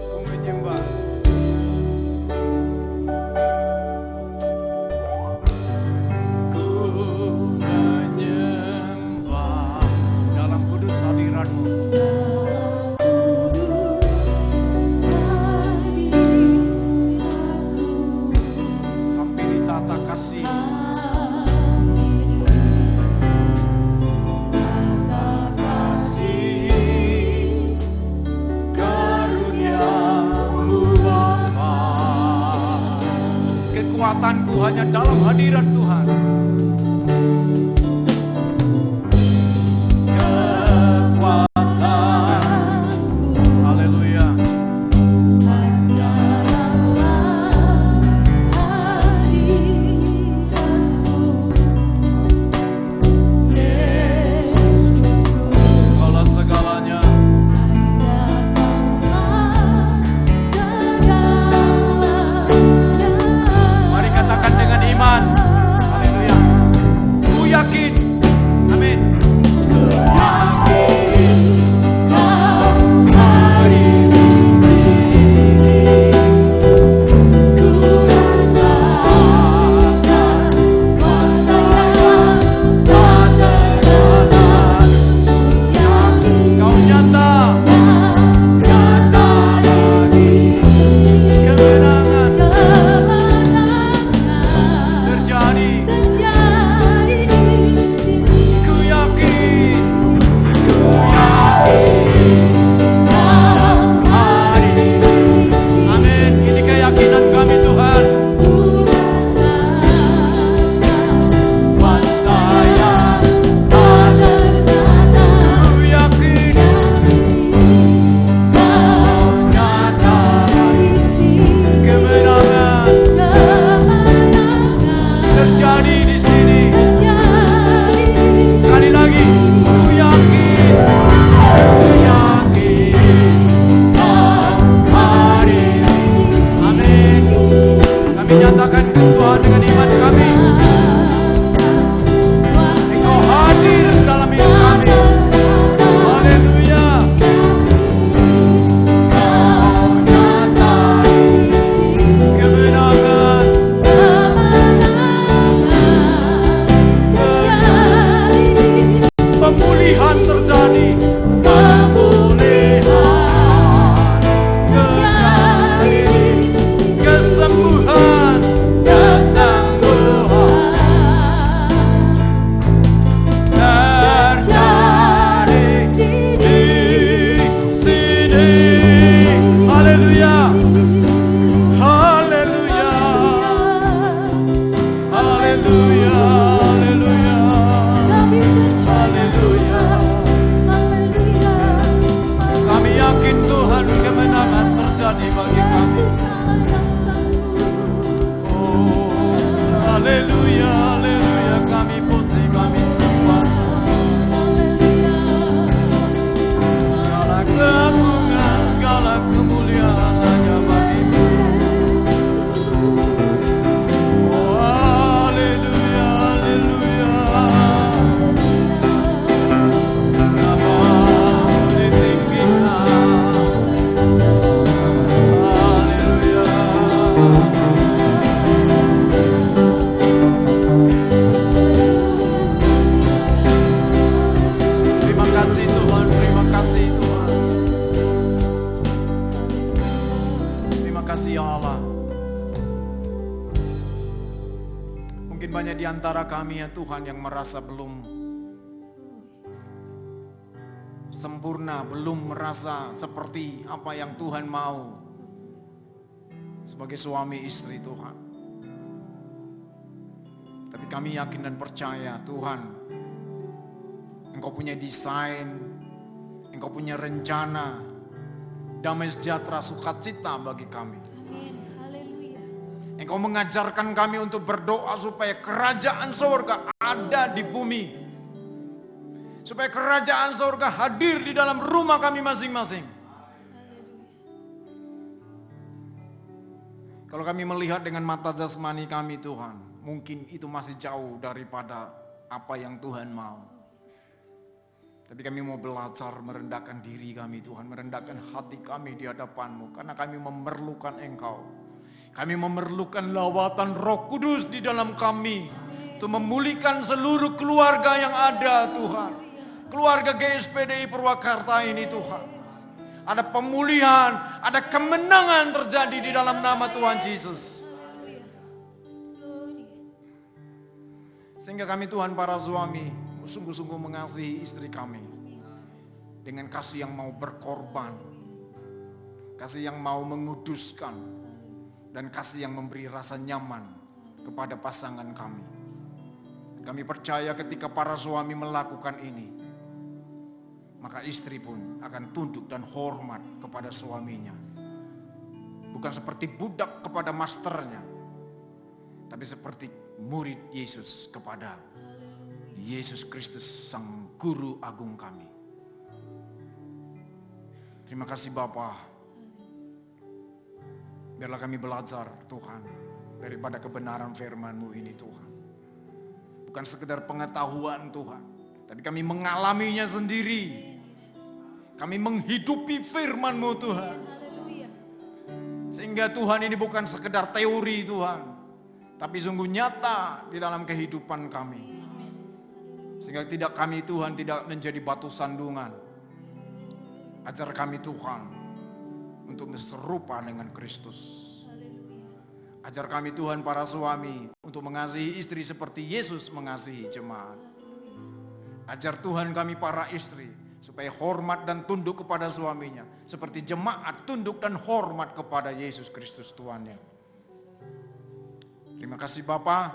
Ku menyembah. Ku menyembah dalam kudus hadirat-Mu. di antara kami ya Tuhan yang merasa belum sempurna, belum merasa seperti apa yang Tuhan mau sebagai suami istri Tuhan. Tapi kami yakin dan percaya Tuhan, Engkau punya desain, Engkau punya rencana, damai sejahtera, sukacita bagi kami. Amin. Haleluya. Engkau mengajarkan kami untuk berdoa supaya kerajaan surga ada di bumi. Supaya kerajaan surga hadir di dalam rumah kami masing-masing. Kalau kami melihat dengan mata jasmani kami Tuhan, mungkin itu masih jauh daripada apa yang Tuhan mau. Tapi kami mau belajar merendahkan diri kami Tuhan, merendahkan hati kami di hadapan-Mu. Karena kami memerlukan Engkau. Kami memerlukan lawatan Roh Kudus di dalam kami. Untuk memulihkan seluruh keluarga yang ada Tuhan. Keluarga GSPDI Purwakarta ini Tuhan. Ada pemulihan, ada kemenangan terjadi di dalam nama Tuhan Yesus. Sehingga kami Tuhan para suami sungguh-sungguh mengasihi istri kami. Dengan kasih yang mau berkorban. Kasih yang mau menguduskan. Dan kasih yang memberi rasa nyaman kepada pasangan kami. Kami percaya ketika para suami melakukan ini, maka istri pun akan tunduk dan hormat kepada suaminya. Bukan seperti budak kepada masternya, tapi seperti murid Yesus kepada Yesus Kristus Sang Guru Agung kami. Terima kasih Bapa. Biarlah kami belajar Tuhan daripada kebenaran firman-Mu ini Tuhan. Bukan sekedar pengetahuan Tuhan, tapi kami mengalaminya sendiri. Kami menghidupi firman-Mu Tuhan. Sehingga Tuhan ini bukan sekedar teori Tuhan, tapi sungguh nyata di dalam kehidupan kami. Sehingga kami Tuhan tidak menjadi batu sandungan. Ajar kami Tuhan untuk serupa dengan Kristus. Ajar kami Tuhan para suami untuk mengasihi istri seperti Yesus mengasihi jemaat. Ajar Tuhan kami para istri supaya hormat dan tunduk kepada suaminya. Seperti jemaat tunduk dan hormat kepada Yesus Kristus Tuhannya. Terima kasih Bapa.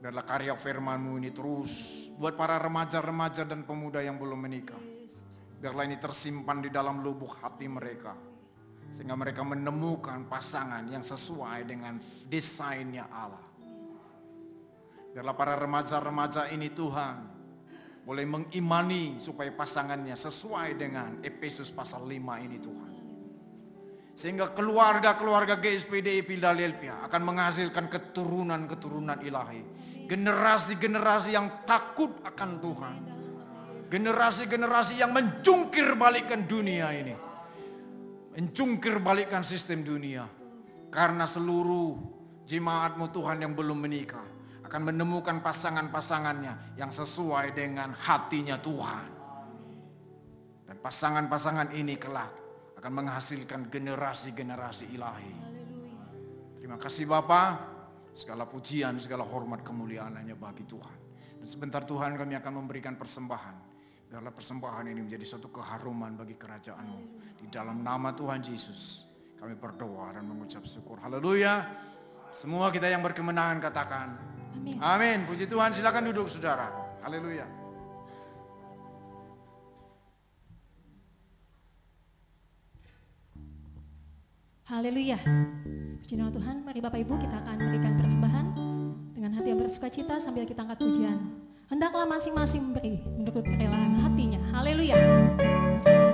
Biarlah karya firman-Mu ini terus buat para remaja-remaja dan pemuda yang belum menikah. Biarlah ini tersimpan di dalam lubuk hati mereka. Sehingga mereka menemukan pasangan yang sesuai dengan desainnya Allah. Biarlah para remaja-remaja ini Tuhan boleh mengimani supaya pasangannya sesuai dengan Efesus pasal 5 ini Tuhan. Sehingga keluarga-keluarga GSPDI Philadelphia akan menghasilkan keturunan-keturunan ilahi. Generasi-generasi yang takut akan Tuhan. Generasi-generasi yang menjungkir balikkan dunia ini. Menjungkir balikkan sistem dunia. Karena seluruh jemaat-Mu Tuhan yang belum menikah akan menemukan pasangan-pasangannya yang sesuai dengan hatinya Tuhan. Dan pasangan-pasangan ini kelak akan menghasilkan generasi-generasi ilahi. Terima kasih Bapa, segala pujian, segala hormat kemuliaan hanya bagi Tuhan. Dan sebentar Tuhan kami akan memberikan persembahan. Biarlah persembahan ini menjadi suatu keharuman bagi kerajaan-Mu. Di dalam nama Tuhan Yesus kami berdoa dan mengucap syukur. Haleluya. Semua kita yang berkemenangan katakan amin. Amin. Puji Tuhan, silakan duduk saudara. Haleluya. Haleluya. Puji nama Tuhan, mari Bapak Ibu kita akan memberikan persembahan dengan hati yang bersukacita sambil kita angkat pujian. Hendaklah masing-masing memberi menurut kerelaan hatinya. Haleluya. Sebab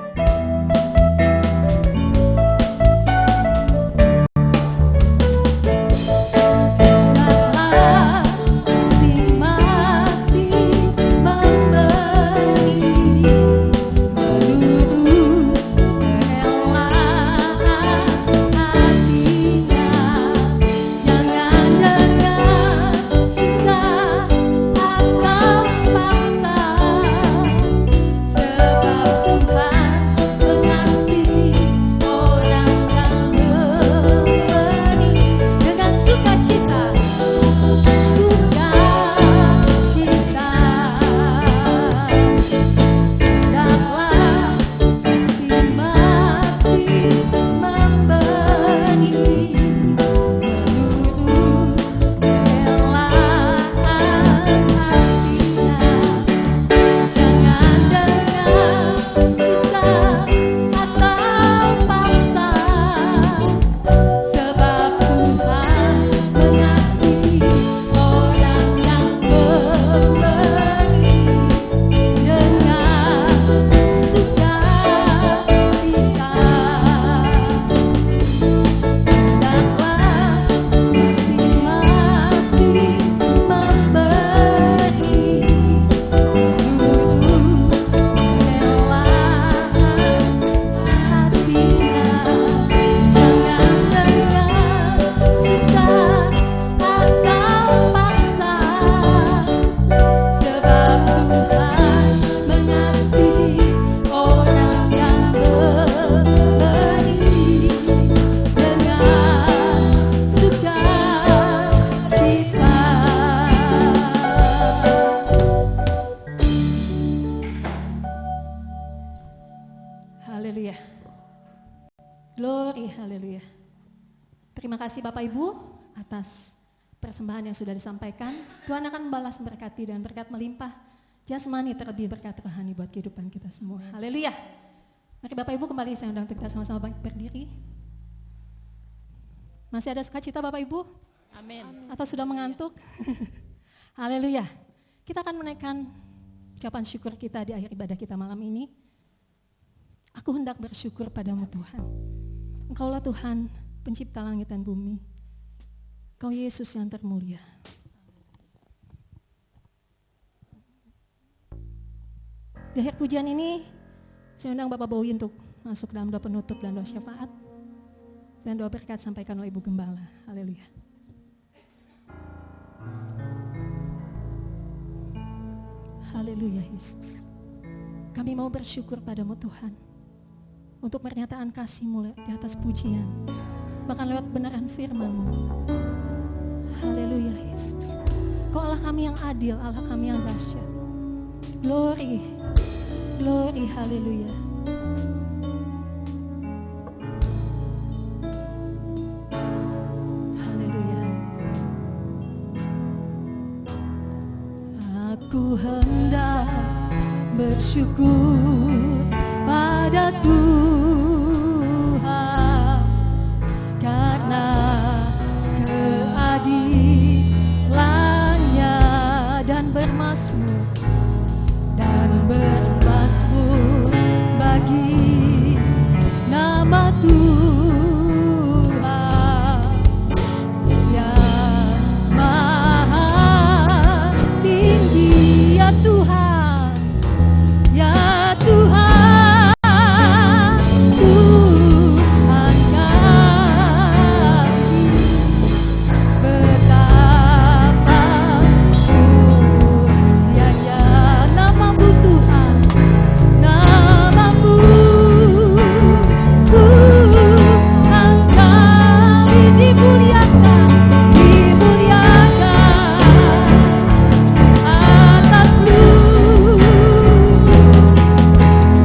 Glory, haleluya. Terima kasih Bapak Ibu atas persembahan yang sudah disampaikan. Tuhan akan membalas berkati dan berkat melimpah jasmani terlebih berkat rohani buat kehidupan kita semua. Haleluya. Mari Bapak Ibu kembali saya undang untuk kita sama-sama bangkit berdiri. Masih ada sukacita Bapak Ibu? Amin. Atau sudah mengantuk? Haleluya. Kita akan menaikkan ucapan syukur kita di akhir ibadah kita malam ini. Aku hendak bersyukur padamu Tuhan. Engkaulah Tuhan, pencipta langit dan bumi. Kau Yesus yang termulia. Di akhir pujian ini, saya undang Bapak Bowie untuk masuk dalam doa penutup dan doa syafaat. Dan doa berkat sampaikan oleh Ibu Gembala. Haleluya. Haleluya Yesus. Kami mau bersyukur padamu Tuhan. Untuk pernyataan kasih-Mu di atas pujian. Bahkan lewat kebenaran firman-Mu. Haleluya Yesus. Kau Allah kami yang adil, Allah kami yang dahsyat. Glory, glory, haleluya. Haleluya. Aku hendak bersyukur pada Tuhan karena keadilannya dan bermazmur bagi nama Tuhan yang maha tinggi. Ya Tuhan, ya Tuhan, Tuhan kasih betapa mulianya nama-Mu Tuhan, nama-Mu Tuhan kami dimuliakan, dimuliakan atas seluruh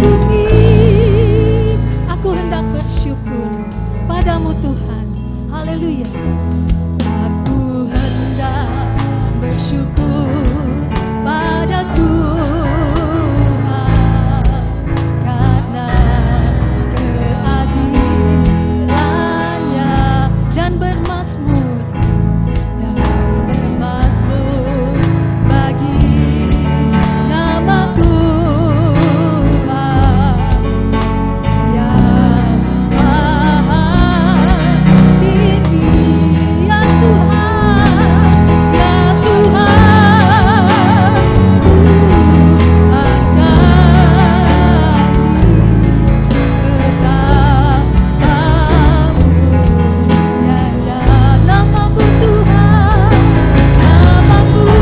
bumi. Aku hendak bersyukur padamu Tuhan. Haleluya. Aku hendak bersyukur pada Tuhan karena keadilannya dan bermazmur bagi nama Tuhan yang maha tinggi. Ya Tuhan, ya Tuhan, Tuhan kami betapa mulianya nama-Mu Tuhan, nama-Mu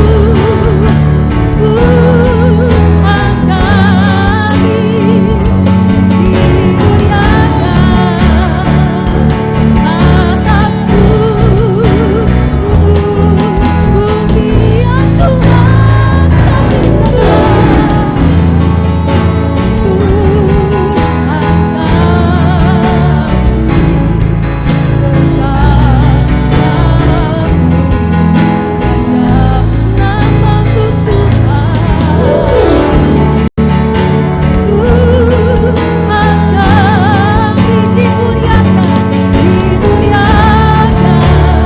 Tuhan kami dimuliakan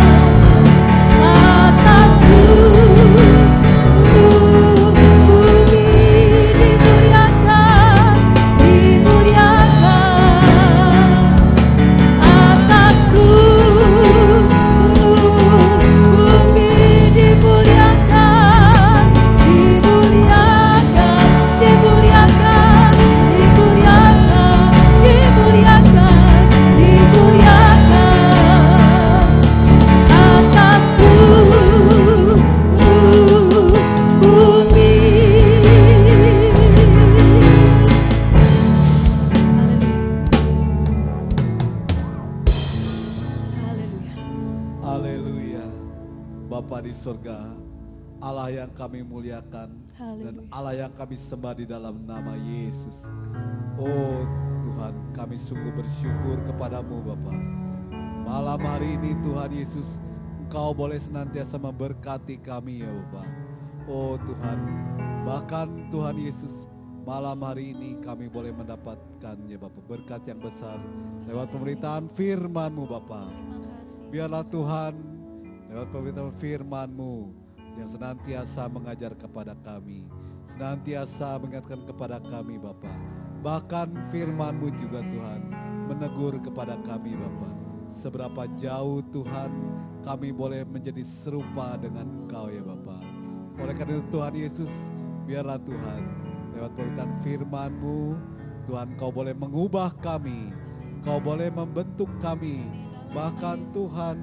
atas seluruh bumi. Ya Tuhan kami sembah, Haleluya. Bapa di surga, Allah yang kami muliakan dan Haleluya. Allah yang kami sembah di dalam nama Yesus. Oh Tuhan, kami sungguh bersyukur kepadamu Bapa. Malam hari ini Tuhan Yesus, Engkau boleh senantiasa memberkati kami ya Bapa. Oh Tuhan, bahkan Tuhan Yesus, malam hari ini kami boleh mendapatkan ya Bapa berkat yang besar lewat pemberitaan firman-Mu Bapa. Biarlah Tuhan, lewat pemberitaan firman-Mu yang senantiasa mengajar kepada kami, senantiasa mengingatkan kepada kami Bapa. Bahkan firman-Mu juga Tuhan menegur kepada kami Bapa. Seberapa jauh Tuhan kami boleh menjadi serupa dengan Engkau ya Bapa. Oleh karena itu Tuhan Yesus, biarlah Tuhan lewat pemberitaan firman-Mu Tuhan, Kau boleh mengubah kami, Kau boleh membentuk kami. Bahkan Tuhan,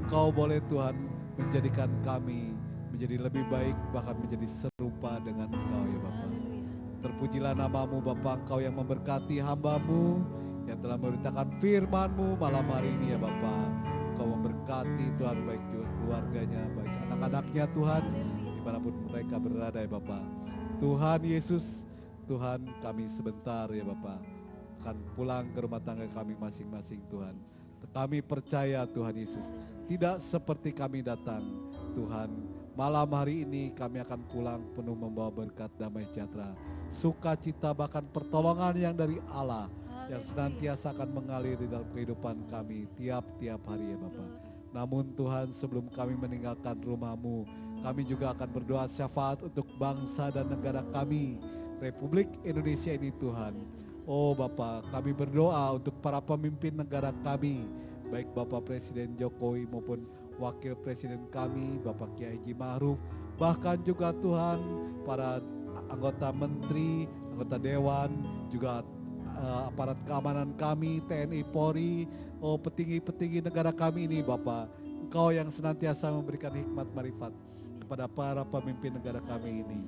Engkau boleh Tuhan menjadikan kami menjadi lebih baik, bahkan menjadi serupa dengan Engkau ya Bapa. Terpujilah nama-Mu Bapa, Engkau yang memberkati hamba-Mu yang telah memberitakan firman-Mu malam hari ini ya Bapa. Engkau memberkati Tuhan baik juga keluarganya, baik anak-anaknya Tuhan, dimanapun mereka berada ya Bapa. Tuhan Yesus, Tuhan kami sebentar ya Bapa akan pulang ke rumah tangga kami masing-masing Tuhan. Kami percaya Tuhan Yesus, tidak seperti kami datang Tuhan. Malam hari ini kami akan pulang penuh membawa berkat damai sejahtera, sukacita, bahkan pertolongan yang dari Allah yang senantiasa akan mengalir di dalam kehidupan kami tiap-tiap hari ya Bapa. Namun Tuhan, sebelum kami meninggalkan rumah-Mu, kami juga akan berdoa syafaat untuk bangsa dan negara kami, Republik Indonesia ini Tuhan. Oh Bapa, kami berdoa untuk para pemimpin negara kami, baik Bapak Presiden Jokowi maupun Wakil Presiden kami, Bapak Kiai Haji Ma'ruf, bahkan juga Tuhan para anggota menteri, anggota dewan, juga aparat keamanan kami, TNI, Polri, petinggi-petinggi negara kami ini Bapak. Engkau yang senantiasa memberikan hikmat marifat kepada para pemimpin negara kami ini.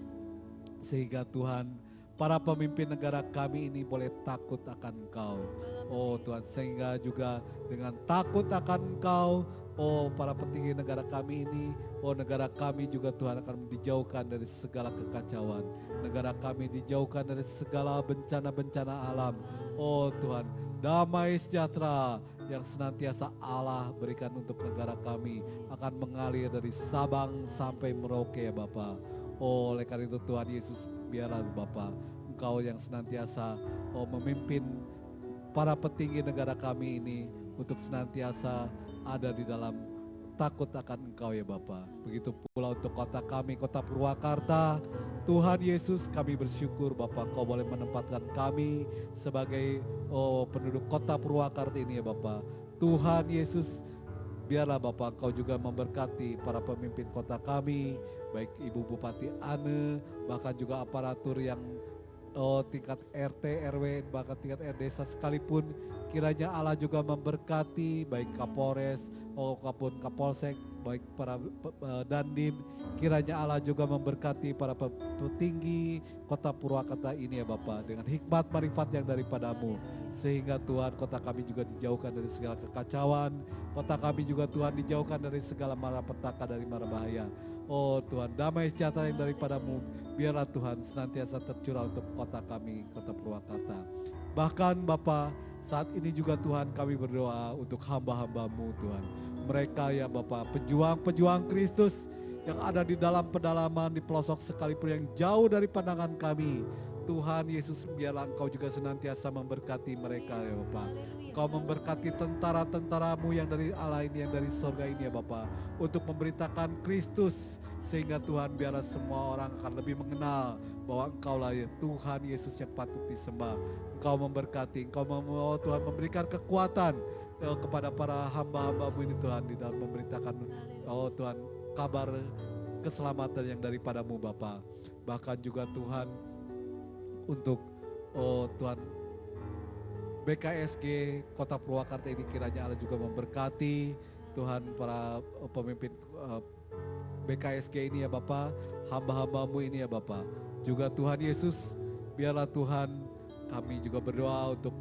Sehingga Tuhan, para pemimpin negara kami ini boleh takut akan Engkau. Oh Tuhan, sehingga juga dengan takut akan Engkau, oh para petinggi negara kami ini, oh negara kami juga Tuhan akan dijauhkan dari segala kekacauan. Negara kami dijauhkan dari segala bencana-bencana alam. Oh Tuhan, damai sejahtera yang senantiasa Allah berikan untuk negara kami akan mengalir dari Sabang sampai Merauke ya Bapa. Oh oleh karena itu Tuhan Yesus, biarlah Bapa Engkau yang senantiasa memimpin para petinggi negara kami ini untuk senantiasa ada di dalam takut akan Engkau ya Bapa. Begitu pula untuk kota kami, kota Purwakarta. Tuhan Yesus, kami bersyukur Bapa, Kau boleh menempatkan kami sebagai penduduk kota Purwakarta ini ya Bapa. Tuhan Yesus, biarlah Bapa Engkau juga memberkati para pemimpin kota kami, baik Ibu Bupati Ane, bahkan juga aparatur yang tingkat RT, RW, bahkan tingkat desa sekalipun. Kiranya Allah juga memberkati baik Kapolres, maupun Kapolsek, baik para Dandim. Kiranya Allah juga memberkati para petinggi kota Purwakarta ini ya Bapa, dengan hikmat marifat yang daripada-Mu. Sehingga Tuhan, kota kami juga dijauhkan dari segala kekacauan. Kota kami juga Tuhan dijauhkan dari segala malapetaka, dari mara bahaya. Oh Tuhan, damai sejahtera yang daripada-Mu, biarlah Tuhan senantiasa tercurah untuk kota kami, kota Purwakarta. Bahkan Bapa, saat ini juga Tuhan kami berdoa untuk hamba-hamba-Mu Tuhan. Mereka ya Bapa, pejuang-pejuang Kristus yang ada di dalam pedalaman, di pelosok sekalipun yang jauh dari pandangan kami. Tuhan Yesus, biarlah Engkau juga senantiasa memberkati mereka ya Bapa. Engkau memberkati tentara-tentara-Mu yang dari Allah ini, yang dari surga ini ya Bapa, untuk memberitakan Kristus. Sehingga Tuhan, biarlah semua orang akan lebih mengenal bahwa Engkau-lah ya Tuhan Yesus yang patut disembah. Engkau memberkati, Engkau mau Tuhan memberikan kekuatan kepada para hamba-hamba-Mu ini Tuhan, di dalam memberitakan Tuhan kabar keselamatan yang daripada-Mu Bapa. Bahkan juga Tuhan untuk Tuhan BKSG Kota Purwakarta ini, kiranya Allah juga memberkati Tuhan para pemimpin BKSG ini ya Bapa, hamba-hamba-Mu ini ya Bapa. Juga Tuhan Yesus, biarlah Tuhan kami juga berdoa untuk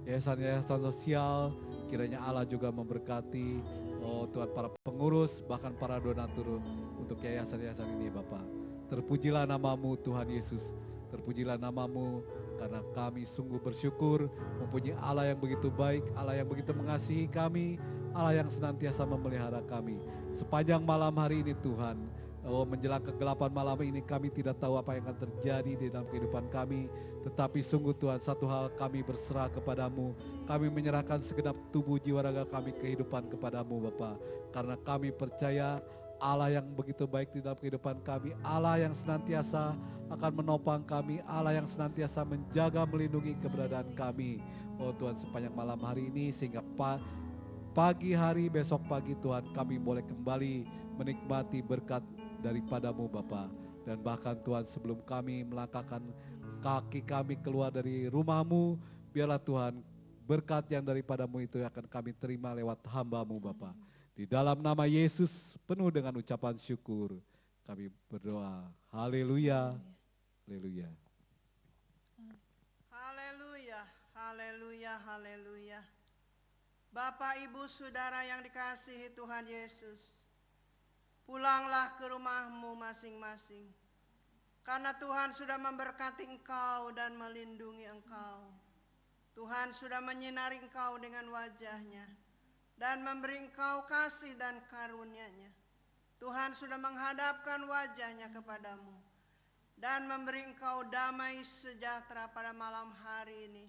yayasan-yayasan sosial, kiranya Allah juga memberkati Tuhan para pengurus, bahkan para donatur untuk yayasan-yayasan ini Bapa. Terpujilah nama-Mu Tuhan Yesus. Terpujilah namamu, karena kami sungguh bersyukur mempunyai Allah yang begitu baik, Allah yang begitu mengasihi kami, Allah yang senantiasa memelihara kami. Sepanjang malam hari ini Tuhan, menjelang kegelapan malam ini kami tidak tahu apa yang akan terjadi di dalam kehidupan kami. Tetapi sungguh Tuhan, satu hal kami berserah kepadamu. Kami menyerahkan segenap tubuh jiwa raga kami kehidupan kepadamu Bapa. Karena kami percaya Allah yang begitu baik di dalam kehidupan kami, Allah yang senantiasa akan menopang kami, Allah yang senantiasa menjaga melindungi keberadaan kami. Oh Tuhan, sepanjang malam hari ini sehingga pagi hari besok pagi Tuhan kami boleh kembali menikmati berkat daripadamu Bapa. Dan bahkan Tuhan, sebelum kami melangkahkan kaki kami keluar dari rumahmu, biarlah Tuhan berkat yang daripadamu itu akan kami terima lewat hamba-Mu Bapa. Di dalam nama Yesus penuh dengan ucapan syukur kami berdoa. Haleluya, haleluya. Haleluya, haleluya, haleluya. Bapak, Ibu, Saudara yang dikasihi Tuhan Yesus, pulanglah ke rumahmu masing-masing. Karena Tuhan sudah memberkati engkau dan melindungi engkau. Tuhan sudah menyinari engkau dengan wajah-Nya dan memberi engkau kasih dan karunia-Nya. Tuhan sudah menghadapkan wajah-Nya kepadamu dan memberi engkau damai sejahtera pada malam hari ini.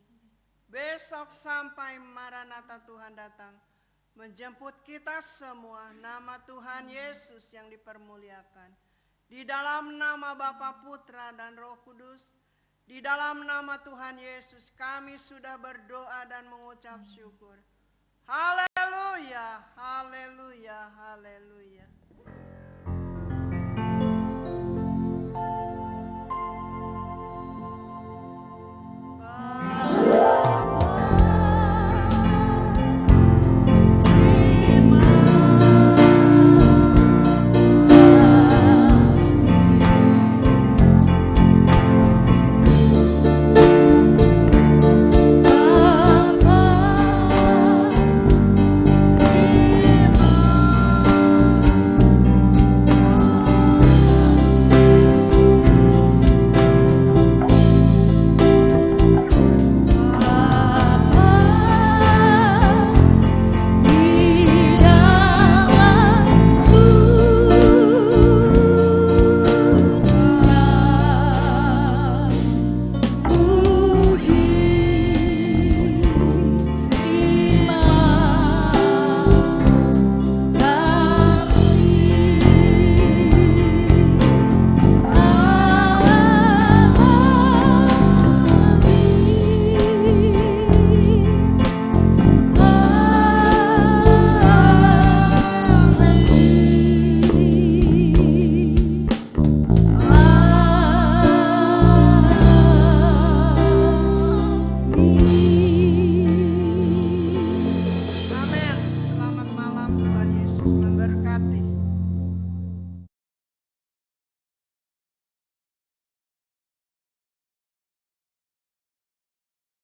Besok sampai Maranatha Tuhan datang menjemput kita semua. Nama Tuhan Yesus yang dipermuliakan. Di dalam nama Bapa, Putra, dan Roh Kudus, di dalam nama Tuhan Yesus kami sudah berdoa dan mengucap syukur. Haleluya, haleluya, haleluya. Amin. Selamat malam, Tuhan Yesus memberkati.